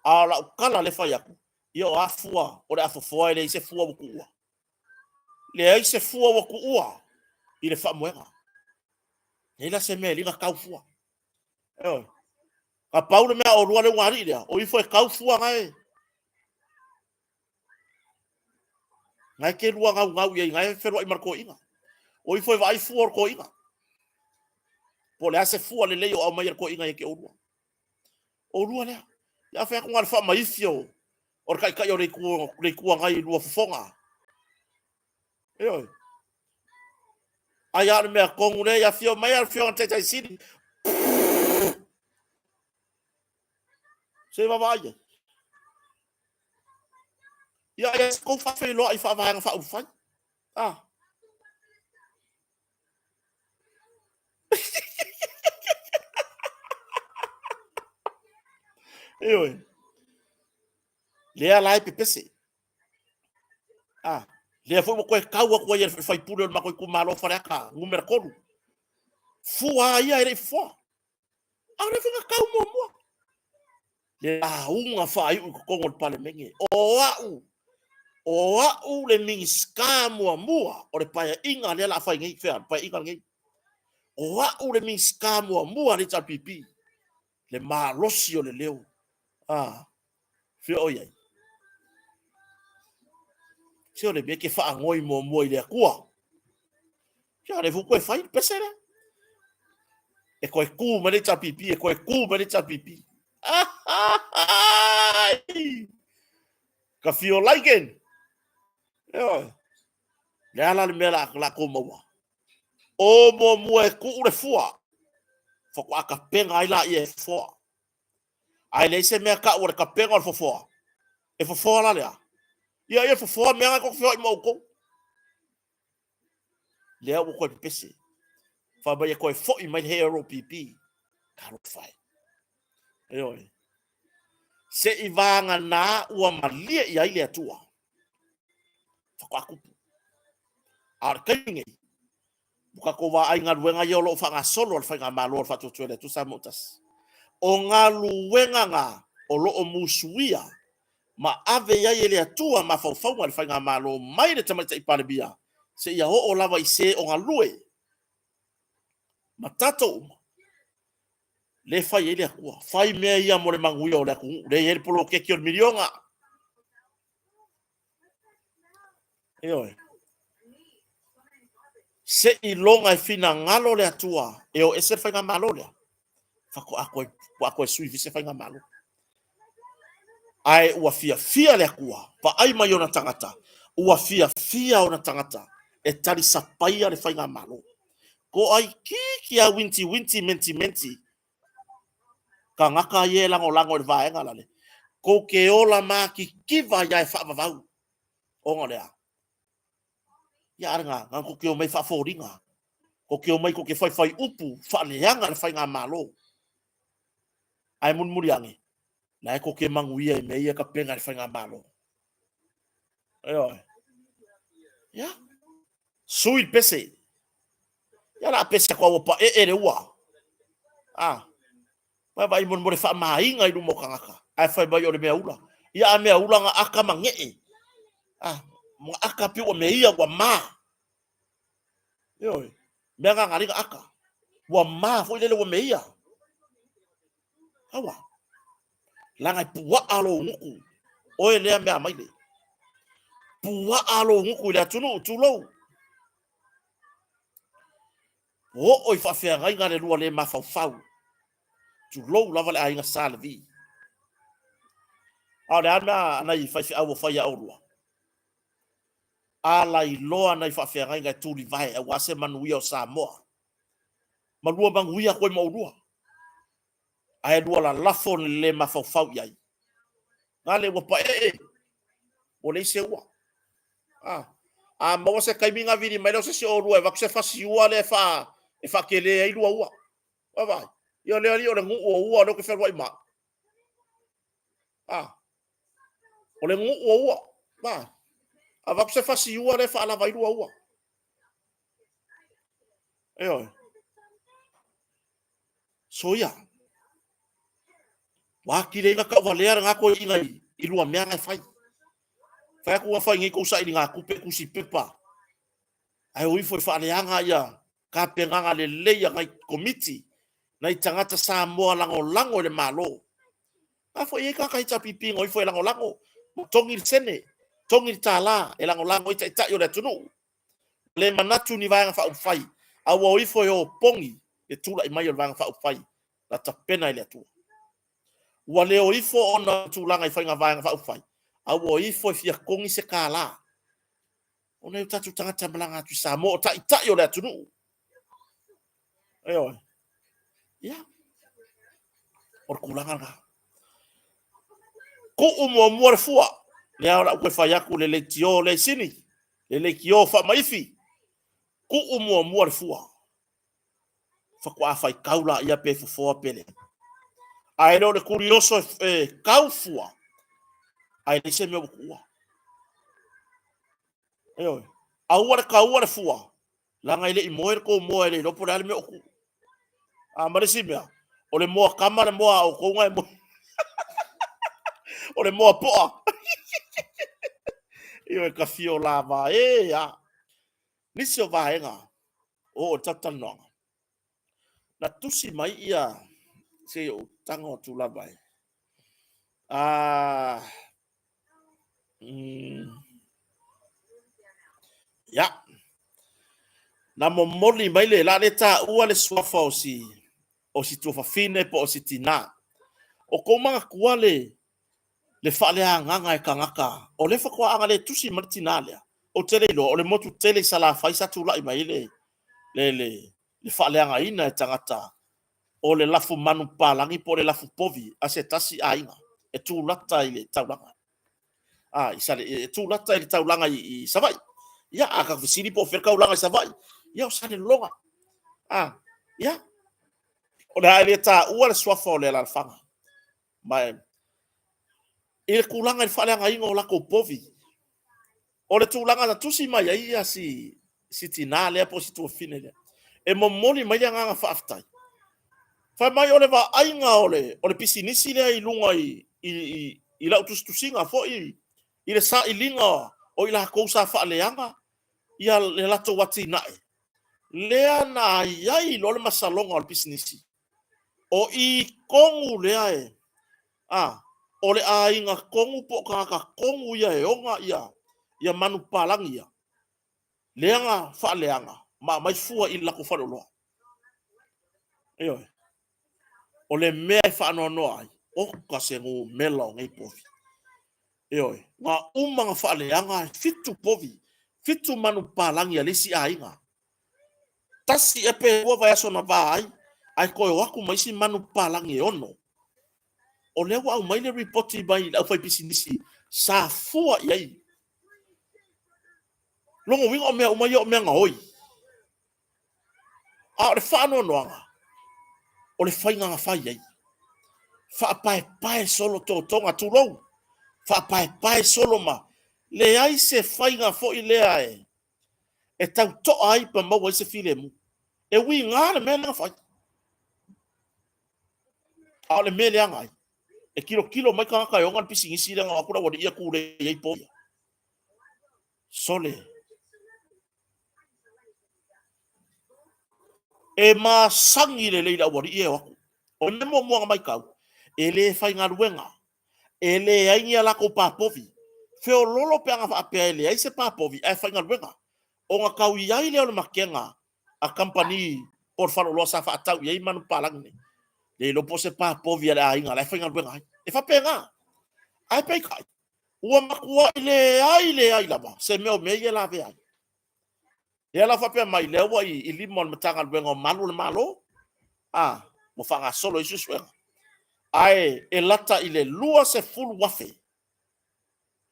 A: Ala kala le fai aku. Ia o afua o le afofoa le se fua ku ua. Le ai se fua ku ua. I le fa moenga. Ela se me linga kau fua. Oi. Ka Paulo me o rua le ngari lea. O I foi kau fua ngai. Ngai ke rua ngau ia ngai ferwa I marko inga. O I foi vai fua ko inga. Po le ase fua le leo au mai ko inga e ke o rua. O rua lea. Ya fa ko ngal fa mai fio. O kai o re ku ngai rua fofonga. Oi. Ai ar me kongu le ya fio mai ar fio te sini. Se va vai. Ya ko fa fe lo I fa va fa u fa. Oi. Le lai pepese. Le foi mo koe kau ko ia fai pule ma koe ku malo fa ka. Numero koru. fua ia ele fua au le finga kau mo le aunga fai u kongo pale menge o au le mingi ska mua o le paia inga le la fai ngai fea paia inga ngai o au le mingi ska mua le ta pipi le malosi o le leo fea o iai se o le beke fa ngoi mo i le akua ya le fuku e fai pesere e koe ku ma le ta pipi ka fio laiken yo le ala le mela la ko mo o mo e ku le fua fo ko aka penga ai la e fo ai le se me ka o ka penga o fo e fo la le ia e fo me nga ko fio mo ko le o ko pese fa ba ye ko fo i mai hero pipi ka ro fai yo se i vanga na ua malia i ai le atua fa ko akupu ar kainge buka ko wa ai ngaluenga yo lo fa nga solo fa nga malo fa tu tuele tu sa motas o ngaluenga nga o lo o musuia ma ave ia ele atua ma fa fa nga fa nga malo mai le tamata i palebia se ia o lava i se o ngalue matato le fa ele akua fai me ia mo le manguia o le ku le ele polo ke ki o milionga se i longa i fina ngalo le atua e o ese fa nga malo le fa ko ako sui se fa nga malo ai ua fia le akua pa ai mai ona tangata ua fia ona tangata e tali sapaia le fa nga malo ko ai ki a winti menti ka ngaka ye lango le vaenga lale ko ke ola ma ki kiva ya fa vau o ngolea ya nga ko ke o mai fa foringa ko ke o mai ko ke fai upu fa leanga le fa nga malo ai mun muriangi na ko ke manguia me ia ka penga le fa nga malo ayo ya sui pese ya la pese ko pa e le ua vai mun mo fa mai ngai du mo kangaka ai fa ba yo le meula ia meula nga aka mange mo aka pi o me ia wa ma yo me nga ngari aka wa ma fo le wa me ia awa langa puwa alo nguku o le me mai le puwa alo nguku le tunu tulo o fa fa ngai ngare lu le ma fa tulo lava le ainga salvi ale ana na i fa au fa ya o ala i loa na i whawhia ngai tūri vai e wase manuia o Samoa. Malua manguia koe maurua. Ai lua la lafo ni le mawhawhau iai. Ngā le wapa o le se ua. Mawa se kaiminga vini mai leo se o rua e waku se fasi ua le e whakele e ilua ua. Wawai. Ia lea li o le ngu ua leo ke wherua i maa. O le ngu ua. A waku se fasi ua le whaala vai lua ua. So ia. Waki le ka valera nga ko ingai i lua mea ngai fai. Fai ko fai ngai ko sa i nga kupe kusi pepa. Ai oi foi whaaleanga ia ka penganga le leia ngai komiti na i tangata Samoa lango le malo. A foi e ka kai pipi ngoi foi lango tongi sene tongi tala e lango ita yo le tunu. Le manatu ni vanga fai. A oi foi o pongi e tula i mai o vanga fai. La tapena ile tu. Wa le o ifo ona tulanga i whainga vanga whaufai. A o ifo i fia kongi se kāla. Ona i tatu tangata malanga tu Samoa o tai o le atunu. Ia. Or kulanga nga. Ko umua le fua. Le aora ue whai aku le tio le sini. Le kio wha maifi. Ko umua le fua. Whakua whai kaula ia pe fufoa pele. Ai no le curioso kaufua. Ai le se me kua. Aua le kaua le fua. Langa ile i moer ko moer le lopo le me oku. marisi mea. O le moa kama le moa o konga e moa. O le moa poa. Io e kafio lava ya. Nisi o vaenga. O tatanonga. Na tusi mai ia se o tanga o tu lava. Ya. Na momoli mai le la le ta ua le swafa o si tuafa fine po o si tina. O komanga kuale le fale nganga e kangaka. O le fakwa anga le tusi martina lea. O tele lo, o le motu tele sala faisa tu lai mai le fale anga ina e tangata. O le lafu manu palangi po le lafu povi a se tasi a inga. E tu lata i le taulanga. E tu lata i le taulanga i savai. Ia a ka visini po ferka ulanga i savai. Ia o sane longa. Ia. O le haere ta ua le swafa o le alalfanga. Mai. E le kulanga i fale anga inga o lako povi. O le tūlanga na tusi mai ai ia si tina lea po si tua fine lea. E momoli mai a nganga whaaftai. Whai mai o le wa ainga o le pisinisi lea i lunga i lau tustusinga fo i le sa i linga o i la kousa whaaleanga ia le lato wati nae. Lea na iai lo le masalonga o le pisinisi. O i kongu lea e. O le ainga kongu po kaka kongu ia e onga ia manu palangi ia. Leanga whaaleanga. Mai fua i lako whaoloa. Eo. O le mea i whaanoa noa ai. O ka se ngu mela o ngai povi. Eo. Ngā umanga whaaleanga fitu povi. Fitu manu palangi a lesi a inga. Tasi e pe ua vai aso na vā ai. Ai koe waku maisi manu palangi e ono. O lewa au mai le reporti mai au fai pisinisi. Sa fua iai. Longo winga o mea umai o mea ngahoi. O le whaanoa noanga. O le whainga ngā whai ai. Whaapae solo tō tonga tūrou. Whaapae solo ma. Le ai se whainga fo i lea e. E tau toa ai pa maua i se file mu. E wi ngā le mea ngā whai. A le mea lea ngai. E kilo mai ka ngaka e ongan pisi ngisi lea ngā wakura wadi ia kure iei poia. Sole. E ma sangi le leila wadi ia waku. O ne mo mua mai kau. E le whainga ruenga. E le aingia lako papovi. Feo lolo pe anga whaapea e le aise papovi. E whainga ruenga. O ngā kau iai leo le makenga. A company por Faleo'o sa whaatau iai manu palangi. Le lopo se papovi ale ainga. Le whainga ruenga. E whapea ngā. Ai pei kai. Ua makua i le ai lava. Se meo mei e lawe ai. E la whapea mai lewa i limon matanga ruenga o malu le malo. Mo whanga solo i susuenga. Ai e lata i le lua se fulu wafe.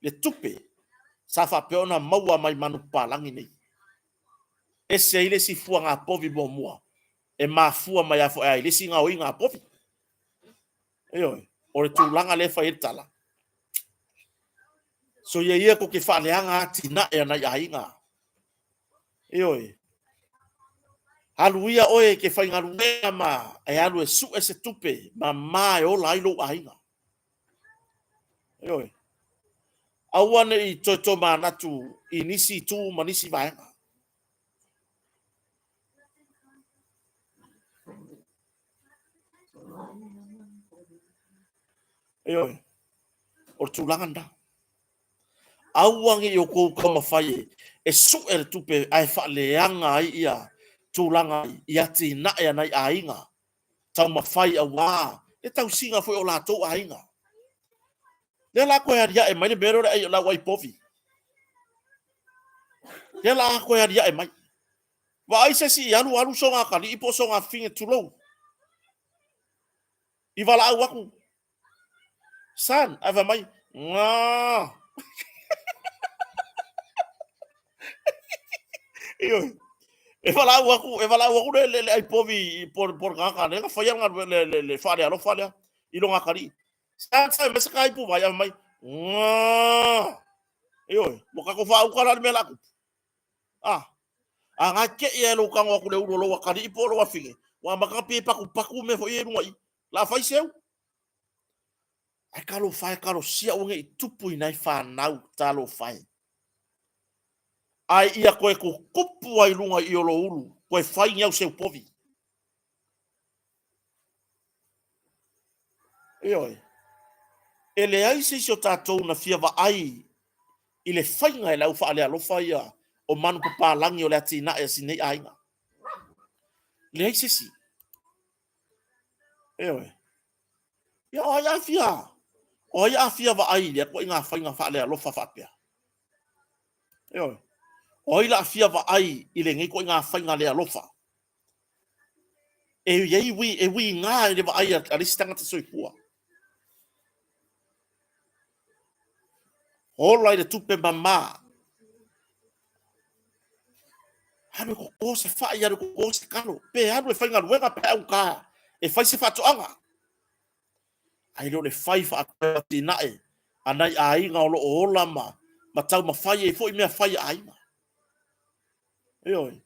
A: Le tupe. Sa whapea ona maua mai manu palangi nei. E se ile si fua ngā povi mo mua. E ma fua mai afo e ile si ngā oi ngā povi. Eoi. O le tūlanga le whai tala. So ia ko ke whaaleanga tina e anai ainga. Eoi. Haluia oe ke whaingaruea ma e alu e su e se tupe ma mai o lailo ainga. Eoi. Awane i toto manatu i nisi tu manisi vaenga. Eoi. O tūlanganda. Auangi i o kou kama whai e su e tupe ai whaaleanga ai ia tūlanga i ati nae anai ainga. Tau mawhai a wā. E tau singa foi o lātou ainga. Le la koe haria e mai le mero ai o la wai povi. Le la koe haria e mai. Wa ai se si alu so ngā kali ipo so ngā finge tulou. I wala au waku. San, ai mai. Ngā. Iyo. E wala waku le ai povi por ngaka le fa yanga le fale alo fale I lo ngakari sa me sa kai pu vai mai yo mo ka ko fa u kala me la ku nga ke e lo ka ngo ku le ulo lo wakari po lo wafinge Wa makapi paku me fo yeru ngai. La fai seu. Ai kalo fai kalo sia o ngai tupu nai fa nau talo fai. Ai ia koe ko kupu ai lunga i olo ulu. Koe fai nyau seu povi. Ioi. Ele ai se o tātou na fia wa ai. Ile whainga e lau wha alea lofa ia. O manu papalangi o lea tina e sinei ainga. Le ai se si. Ewe. Ia o ai afia. O ai afia wa ai lea ko inga whainga wha alea lofa wha apea. Ewe. O ai la afia wa ai ile ngai ko inga whainga lea lofa. E wi ngā e le wa ai a risitanga te soipua. Hola i le tupe mama. Hano ko kose whai anu ko kose kano. Pe hano e whainga luenga pe au ka. E whai se whatoanga. Ai lo le whai wha tinae. Anai a inga o lo o ola ma. Ma tau ma whai e fo i mea whai a inga. Eoi.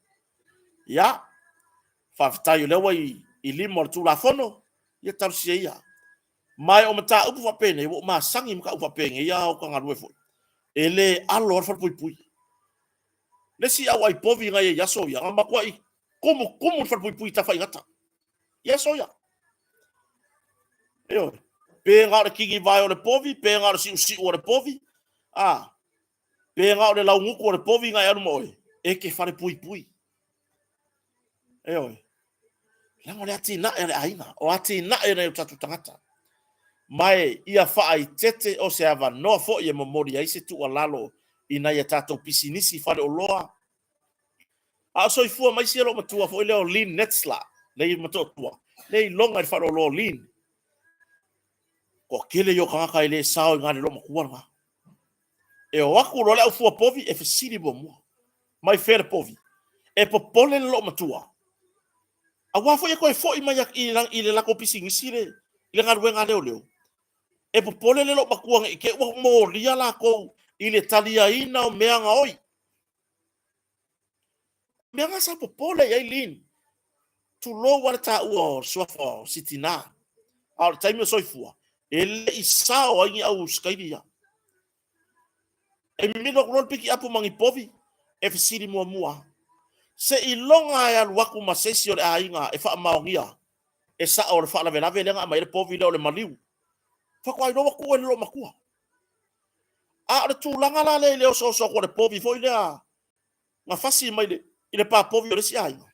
A: Ia. Whawhitai o lewa i limo le tūla whono. Ia tau sia ia. Mai o mata upu whapene. Wo ma sangi mka upu whapene. Ia o ka ngarue fo. Ele alo ar whapui pui. Nesi au ai povi ngai e yaso ia. Ngā makua i. Kumu whapui pui ta whai ngata. Yaso ia. Eoi. Pe ngā le kingi vai o le povi. Pe ngā le si o le povi. Pe ngā o le lau nguku o le povi ngai anu moi. E ke whare pui. Eoi. Lango le ati na e le aina. O ati na e le utatu tangata. Mai ia whaai tete o se awa noa fo i e momori ai se tu a lalo i nai a tātou pisinisi whare o loa. A so i fua mai si alo matua fo i leo Lynn Netzla. Nei matua tua. Nei longa i whare o loa Lynn. Ko kele yo kangaka i le sao i ngāre lo makuanga. E o aku lo le au fua povi e fesiri bo mua. Mai fere povi. E popole le lo matua. A wafo e koe fo i mai i le lako pisinisi le. I le ngaruenga leo. E popole le lo makuanga i ke ua mo lia la kou i le talia ina o meanga oi. Meanga sa popole i Lynn. Tu lo wale ta ua suafa sitina. Au taimi o soifua. Ele i sao ai au skairia. E mino kulon piki apu mangi povi. E fesiri mua. Se i longa e aluaku masesi o le ainga e wha maongia. E sa o le wha lave lenga ma ele povi leo le maliu. Whakua i loa kua lo makua. A le tūlanga la le leo so ko le povi foi lea. Nga fasi mai le. I le pa povi o le si ainga.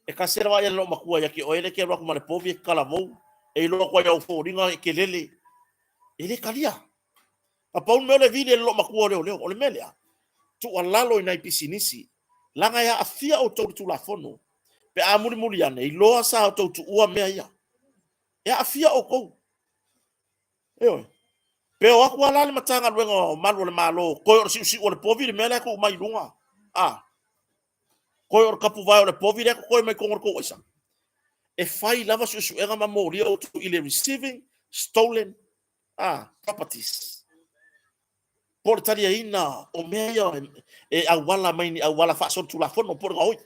A: E ka sera wa lo makua ya ki o ele ke roku ma le povi e kalavou. E loa kua iau fōringa e ke lele. Ele kalia. A paun meo le vile lo makua leo. O le melea. Tu a lalo i nai pisinisi. Langa ya a fia o tau tu la fono. Pe a muri ane. I loa sa o tau tu ua mea ia. E a fia o kou. Eo. Pe o aku alale matanga luenga o manu le malo. Koi o si o le povi le mele ko mai lunga. Koi o kapu vai o le povi le koi mai kongor ko isa. E fai lava su enga mamori o tu ile receiving stolen properties. Portaria ina o mea e awala mai ni awala fa so tu la fono por ngoi.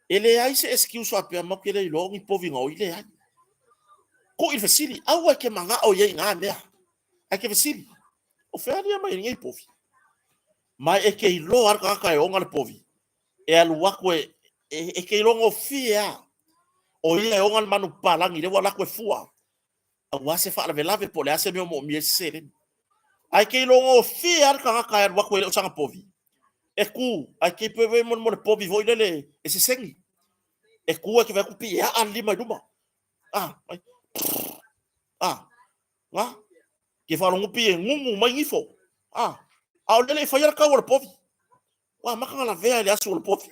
A: Ele ai se excuse ape ma ke le longi povi ngoi le ai. Ko il fasili awa ke manga o ye nga mea. Ai ke fasili. O fearia mai ngai povi. Mai e ke ilo ar ka e onga le povi. E alu wako e ke longo fia. O ia e onga le manu palangi le wala ko fua. Awa se fa lave po le ase me mo mi sere. Ai ke longo fia ar ka e wako e sanga povi. E ku ai ke pe mo le povi vo ile e se sengi. E ku e ke va ku pi a ali mai duma. Ke fa longo pi ngumu mai ngifo. Au lele fa yara ka o le povi. Wa maka la vea le asu le povi.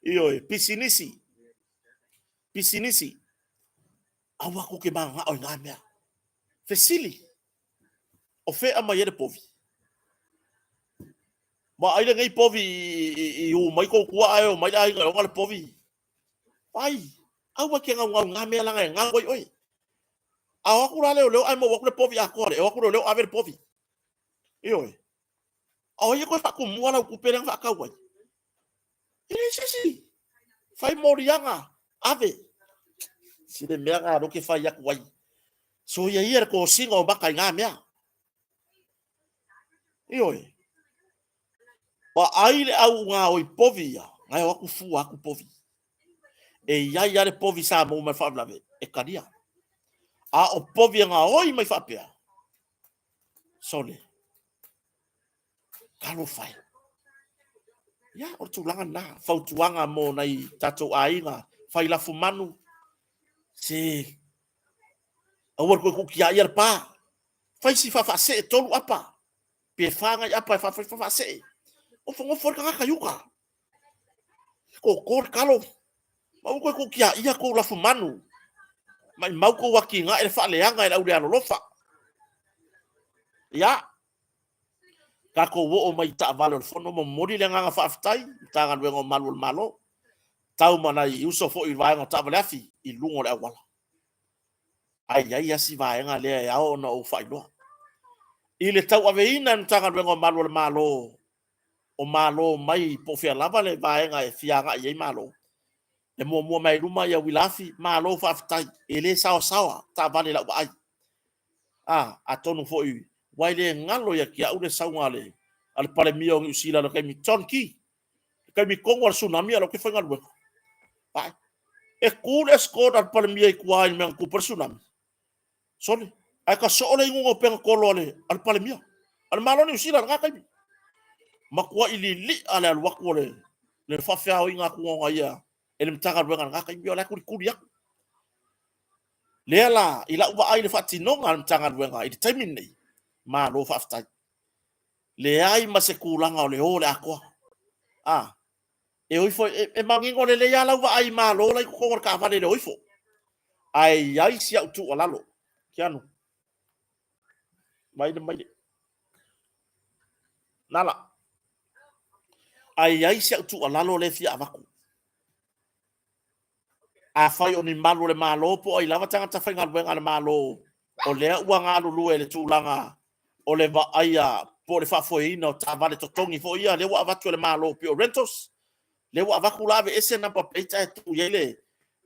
A: Iyo pisinisi. Awa ko ke manga o nga mea. Fesili. O fe ama yere povi. Ma aile ngai povi i u mai ko kua ai o mai ai nga le povi. Ai. Awa ke nga mea langa nga oi. Awa ku leo ai mo wa ku le povi a kore. Awa ku leo ave le povi. Iyo. O ia ko fa ku mua la ku perang fa ka wai. Ile sisi. Fai morianga ave. Sile mea nga roke fai yak wai. So ia ko singo baka nga mea. Ioi. Wa aile au nga oi povi ya. Ngai aku fu aku povi. E ia povi sa mo mai fa blave. E kadia. A o povi nga oi mai fa pea. Sole. Kalo fai. Ya, o tulanga na. Fau tuanga mo nai tato ainga. Fai la fumanu. Se. Awar ko kukia ia pa. Fai si fa se tolu apa. Pe fanga apa fa se. O fongo for kanga kayuka. Ko kalo. Mau ko kukia ia ko la fumanu. Mai mau ko wakinga e fa leanga e au le lofa. Ya. Kakou wo o mai ta valo fono mo mori le nga fa aftai. Tanga wengo malu malo. Tau mana i uso fo i vai ngata valeafi i lungo le awala. Ai asi vai nga le ao na o fai lo. I le tau aveina ntanga wengo malu le malo. O malo mai po fia lava le vai nga e fianga i malo. E mo mai luma ia wilafi malo fa aftai. E le sawa ta vale la ai. Atonu fo i. Wai le ngalo ya kia ule saunga le. Al pale mio ngi usila lo kai mi tonki. Kai mi kongo al tsunami alo ke fai ngalwe. Pai. E kule skor al pale mio i kuai me ku tsunami. Sole. Ai ka so le ngungo penga kolo le al pale mio. Al malo ni usila nga kai. Makua ili li ala al wakwo le. Le fa fa o inga kuonga ia. Ele mtanga rwenga nga kai mio la kuri yak. Lela ila uba ai le fatinonga al mtanga rwenga. Iti taimin nei. Ma lo fa aftai. Le ai ma se kulanga o le ole akwa. E oifo e mangingo le ya la ai ma lo la ko ka fa le oifo. Ai si au tu alalo. Kiano. Mai. Nala. Ai si au tu alalo le fi avaku. A fai oni malu le malo po ai lava tanga ta fai ngal wenga le malo. O le ua ngalo lu e le tulanga. O le va aia po le fa foina o ta vale totongi fo ia le wa avatu le malo pio rentos. Le wa avaku lave ese na pa peita e tu yele.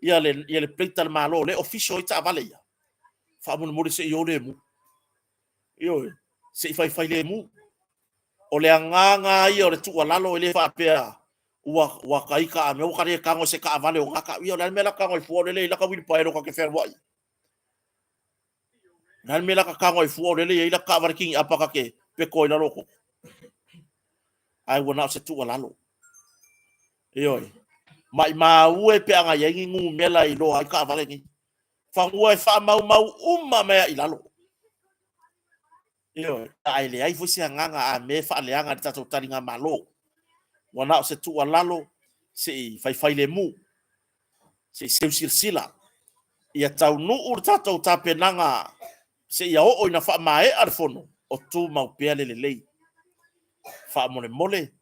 A: Ia le peita le malo le official ita vale ia. Fa mo se yo le mu. Yo se fai le mu. O le nganga ia o le tu lalo le fa pea. Ua kaika me o kare kango se ka vale o ngaka ia le mela kango i fu le la ka wi pa ero ka ke fer wai. Nan mela ka kango i fu le ia ka var king apa ka ke pe ko ina loko. Ai wona se tu lalo. Yo. Mai ue pe anga yengi ngu mela i lo ai ka vale ni. Fa ue fa mau me i lalo. Yo, ai le ai fosi nganga a me fa le anga tato taringa malo. Wana se tu lalo se fai le mu. Se silsila. Ia tau nu ur tato tapenanga se ia o ina fa mai ar fono o tu mau pele le. Fa mole.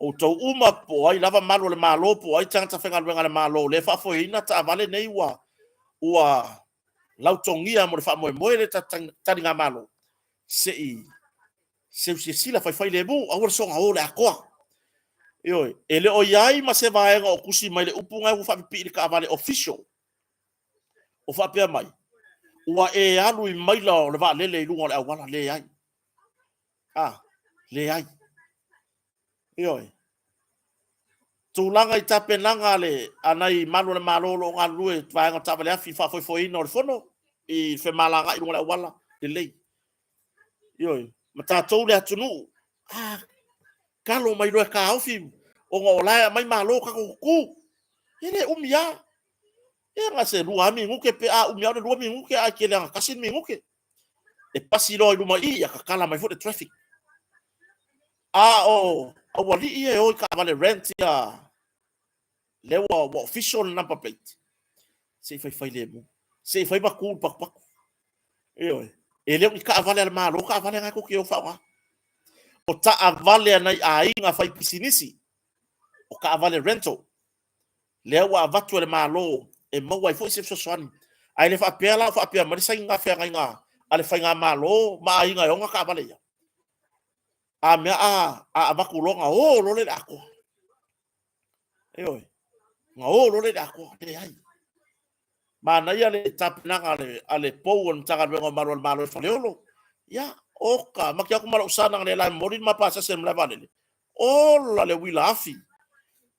A: O tau uma po ai lava malo le malo po ai tanga fenga le malo le fa foi ina ta vale nei ua lautongia mo le fa mo le taringa malo. Se sila fai le bu a so nga ole akoa yo ele o yai ma se vai o kusi mai le upunga u fa pi ka vale official o fa pe mai ua e alu i mai la le va le lu ngol wala le ai le ai yo tulanga i tapenanga le anai malo le malo lo nga lu e vai nga tabale a fifa foi no fono i fe malanga i ngol wala le yo mata tau le atunu kalo mai roe ka ofi o ngola mai malo ka ku ele umia nga se lua mi nguke pe umia le lua mi nguke a kele nga kasin mi nguke e pasi lo luma i ka kala mai fo de traffic o wali i o ka vale rent ya le wa official number plate se fai le mu se fai ba ku pak ele ka vale al malo ka vale nga ku ke o fa o ta avale na ainga fai pisinisi o ka avale rental le wa vatu le malo e mo wa fo se swani ai le fa pela ma sai nga fa nga ale fa nga malo ma ainga yo nga ka avale ya a mea a makulonga o lo le ako oi nga o lo le ako te ai mana ia le tapinanga ale pouon tanga bengo malo faleolo ya oka makia ku malo sana le la morin mapasa sem la vale o la le wila afi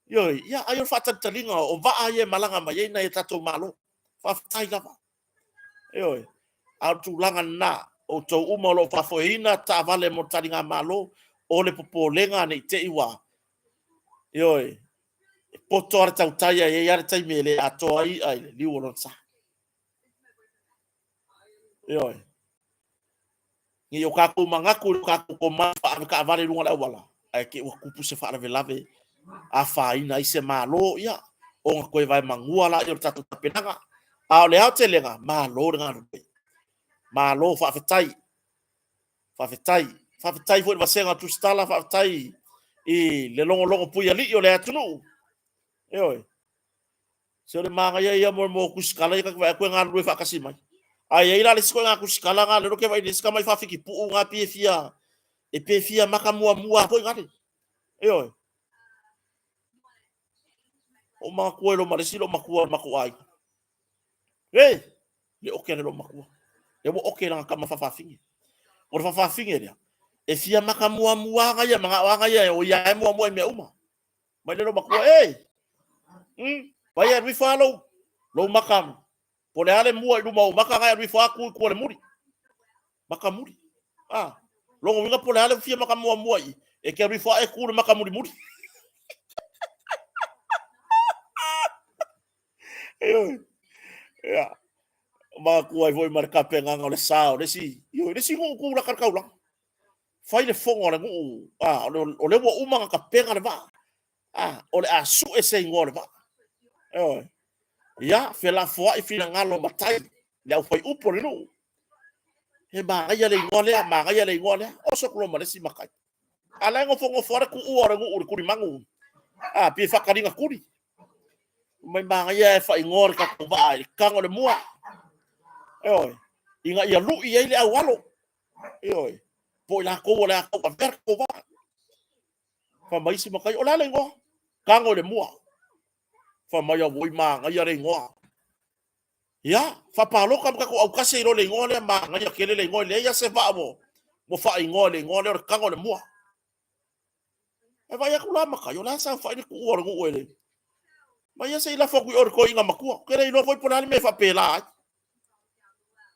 A: yoi ya ayo fata talinga o va aye malanga mai na tato malo fa tai lava yoi au tu langa na o to umolo fa foina ta vale mo talinga malo o le popolenga nei te iwa yoi poto ar tau tai e ar tai mele ato ai ai li wono sa yoi ni o kaku mangaku kaku ko ma fa ka vale lunga la wala ai ke o kupu se fa lave a fa ina ise malo ya o nga koe vai mangua la yo tatu tapenanga a le au te lenga malo nga rupe malo fa fetai fo va senga tu stala fa fetai e le longo puya li yo le atunu yo se le manga ya mo kuskala ka va ko nga rupe fa kasimai ai ila le sko nga kuskala nga le roke vai diska mai fa fiki pu nga pia e pe fia makamua mua po ngati yo o makua lo maresilo makua makuai le oke lo makua e mo oke la kama fafafingi o fafafingi dia e fia makamua mua ga ya manga wa ga ya o ya mo me uma mai lo makua vai e follow lo makam po le ale mua lu mau maka ga ri fa ku le muri makamuri lo ngo po le ale fia makamua mua e ke ri fa e ku makamuri muri ya ma ku ai voi marka penga ngole sao le si yo le si ku la kar kaula fai le fongo le ngu o le wo uma ka penga le va o le asu e se ngole va ya fe la fo i fina ngalo matai le fai upo le no e ba ya le ngole o so ko ma le si makai ala ngo fongo fora ku o re ngu ku mangu pi fa karinga kuri mai ba ya fa ngore ka ko va ka ngole mua inga ia lu ia le awalo po la ko la ko ver ko va fa mai si makai ola le ngo kango le mua fa mai a voi ma nga ia le ngo ya fa pa lo kam ka ko au kase ro le ngo le ma nga ia kele le ngo le ia se va mo fa ngo le kango le mua e vai a kula ma kai ola sa fa ni ku o ngo ele mai ia se la fo ku or ko inga makua kere ino foi ponani me fa pela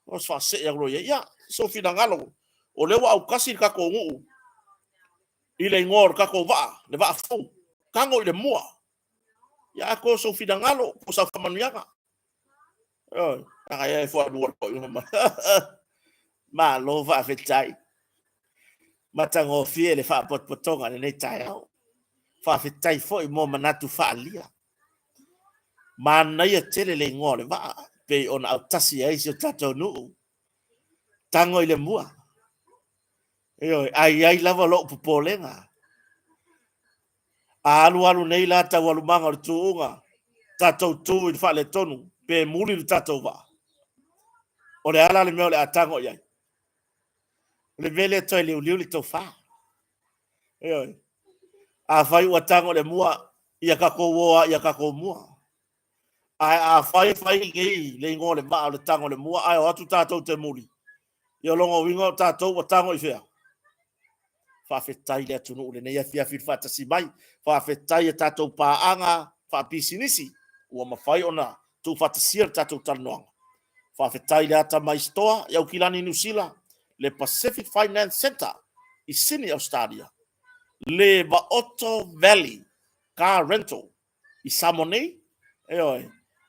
A: os fa se ya lo ya so fina ngalo o le wa au kasi ka ko ngu i le ngor ka ko va le va fu kango le mua ya ko so fina ngalo po sa famaniaka ya fo adu ko ma lo va fe tai matango fie le fa pot potonga le tai fa fe tai fo i mo manatu fa lia mana ia tele le ngor va pe on au tasi ai so tato nu tango le mua ai lava lo popolenga alu nei la ta walu manga tuunga tato tu i fa le tonu pe muli le tato va o le ala le me le atango ia le vele to le to fa a fai wa tango le mua ia ka ko wo ia ka ko mua a fai ngi le ngole ba le tango le mua ai o tu tato te muli ia longo wingo tato wa tango i fea fa fetai le tunu le nei fia fil fata si mai fa fetai tato pa anga fa pisinisi o ma fai ona tu fata sir tato tanong fa fetai le ata mai stoa ya ukilani New Zealand le Pacific Finance Center i Sydney Australia le Baoto Valley car rental i Samonei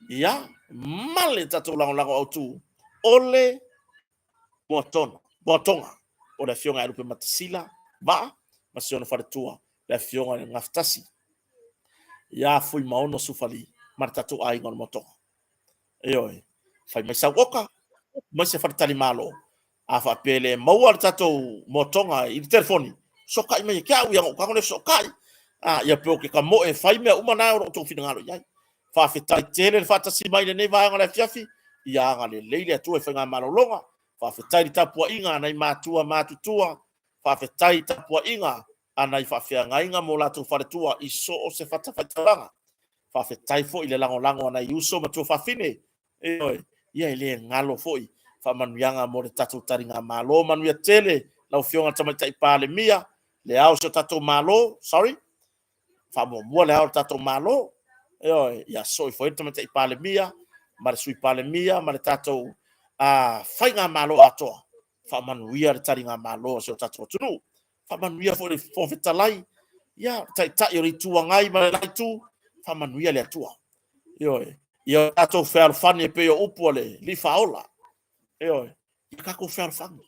A: ya male tato lang o tu ole botonga o le fionga rupe matasila ba masiona fare tua le fionga ngaftasi ya fui maono sufali martatu ai ngon moto fai mai sawoka mai se fare tali malo afa pele mawar tato motonga i telefoni sokai mai ka u yang ka ngone sokai ya pe ke ka mo e fai me uma na ro to fina ngalo yai fa fetai tele fa tasi mai le va ngala fiafi ya ngale leile tu e fanga malo longa fa fetai tapua inga nai matua matutua whawhetai tapua inga, anai whawheangainga mo lātou wharetua i so o se whatawhaitanga. Whawhetai fo i le lango anai uso matua whawhine. Ia i le ngalo fo i whamanuianga mo le tatou taringa malo, manuia tele, lau whionga tamaitai pāle mia, le ao so tatou malo, sorry, whamomua le ao tatou malo, ia so i fo tamaitai pāle mia, ma le sui pāle mia, ma le tatou whainga malo atoa. Whamanuia le taringa malo so tatou tunu. Whamanuia fo le whawhetalai, ia tai o ri tuangai ma le laitu, whamanuia le atua. Ia tatou whewharwhani e peo upo le li whaola. Ia Kakou whewharwhani.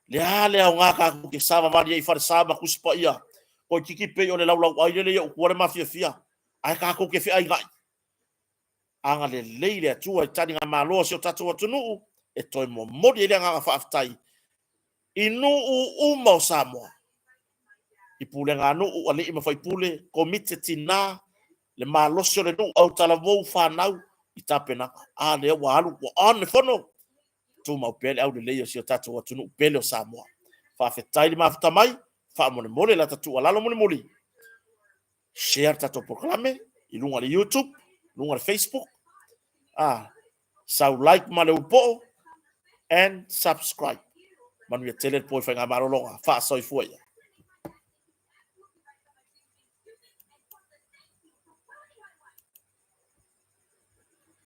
A: Le au ngā Kakou ke sama mani e whare sama kusipa ia. Ko kiki peo le laulau ai le ia ukuare mafia fia. Ai Kakou ke whiai ngai. Anga le leile atua i tani ngā māloa si o tatou atunuu. E toi mo modi e le ngā whaafitai. I nuu umau Samoa. I pule ngā nuu ali ima whaipule. Komite tina. Le mālosi o le nuu au tala mou whanau. I tapena. Le wa alu wa ane whono. Tu mau pele au le leio si o tatou atunuu pele o Samoa. Whawhetai li mawhita mai. Whamone mole la tatua lalo mole mole. Share tatou proklame. I lunga le YouTube. Lunga le Facebook. Sau like ma le upo and subscribe. Manuia tele po whainga marolonga. Wha soi fuia.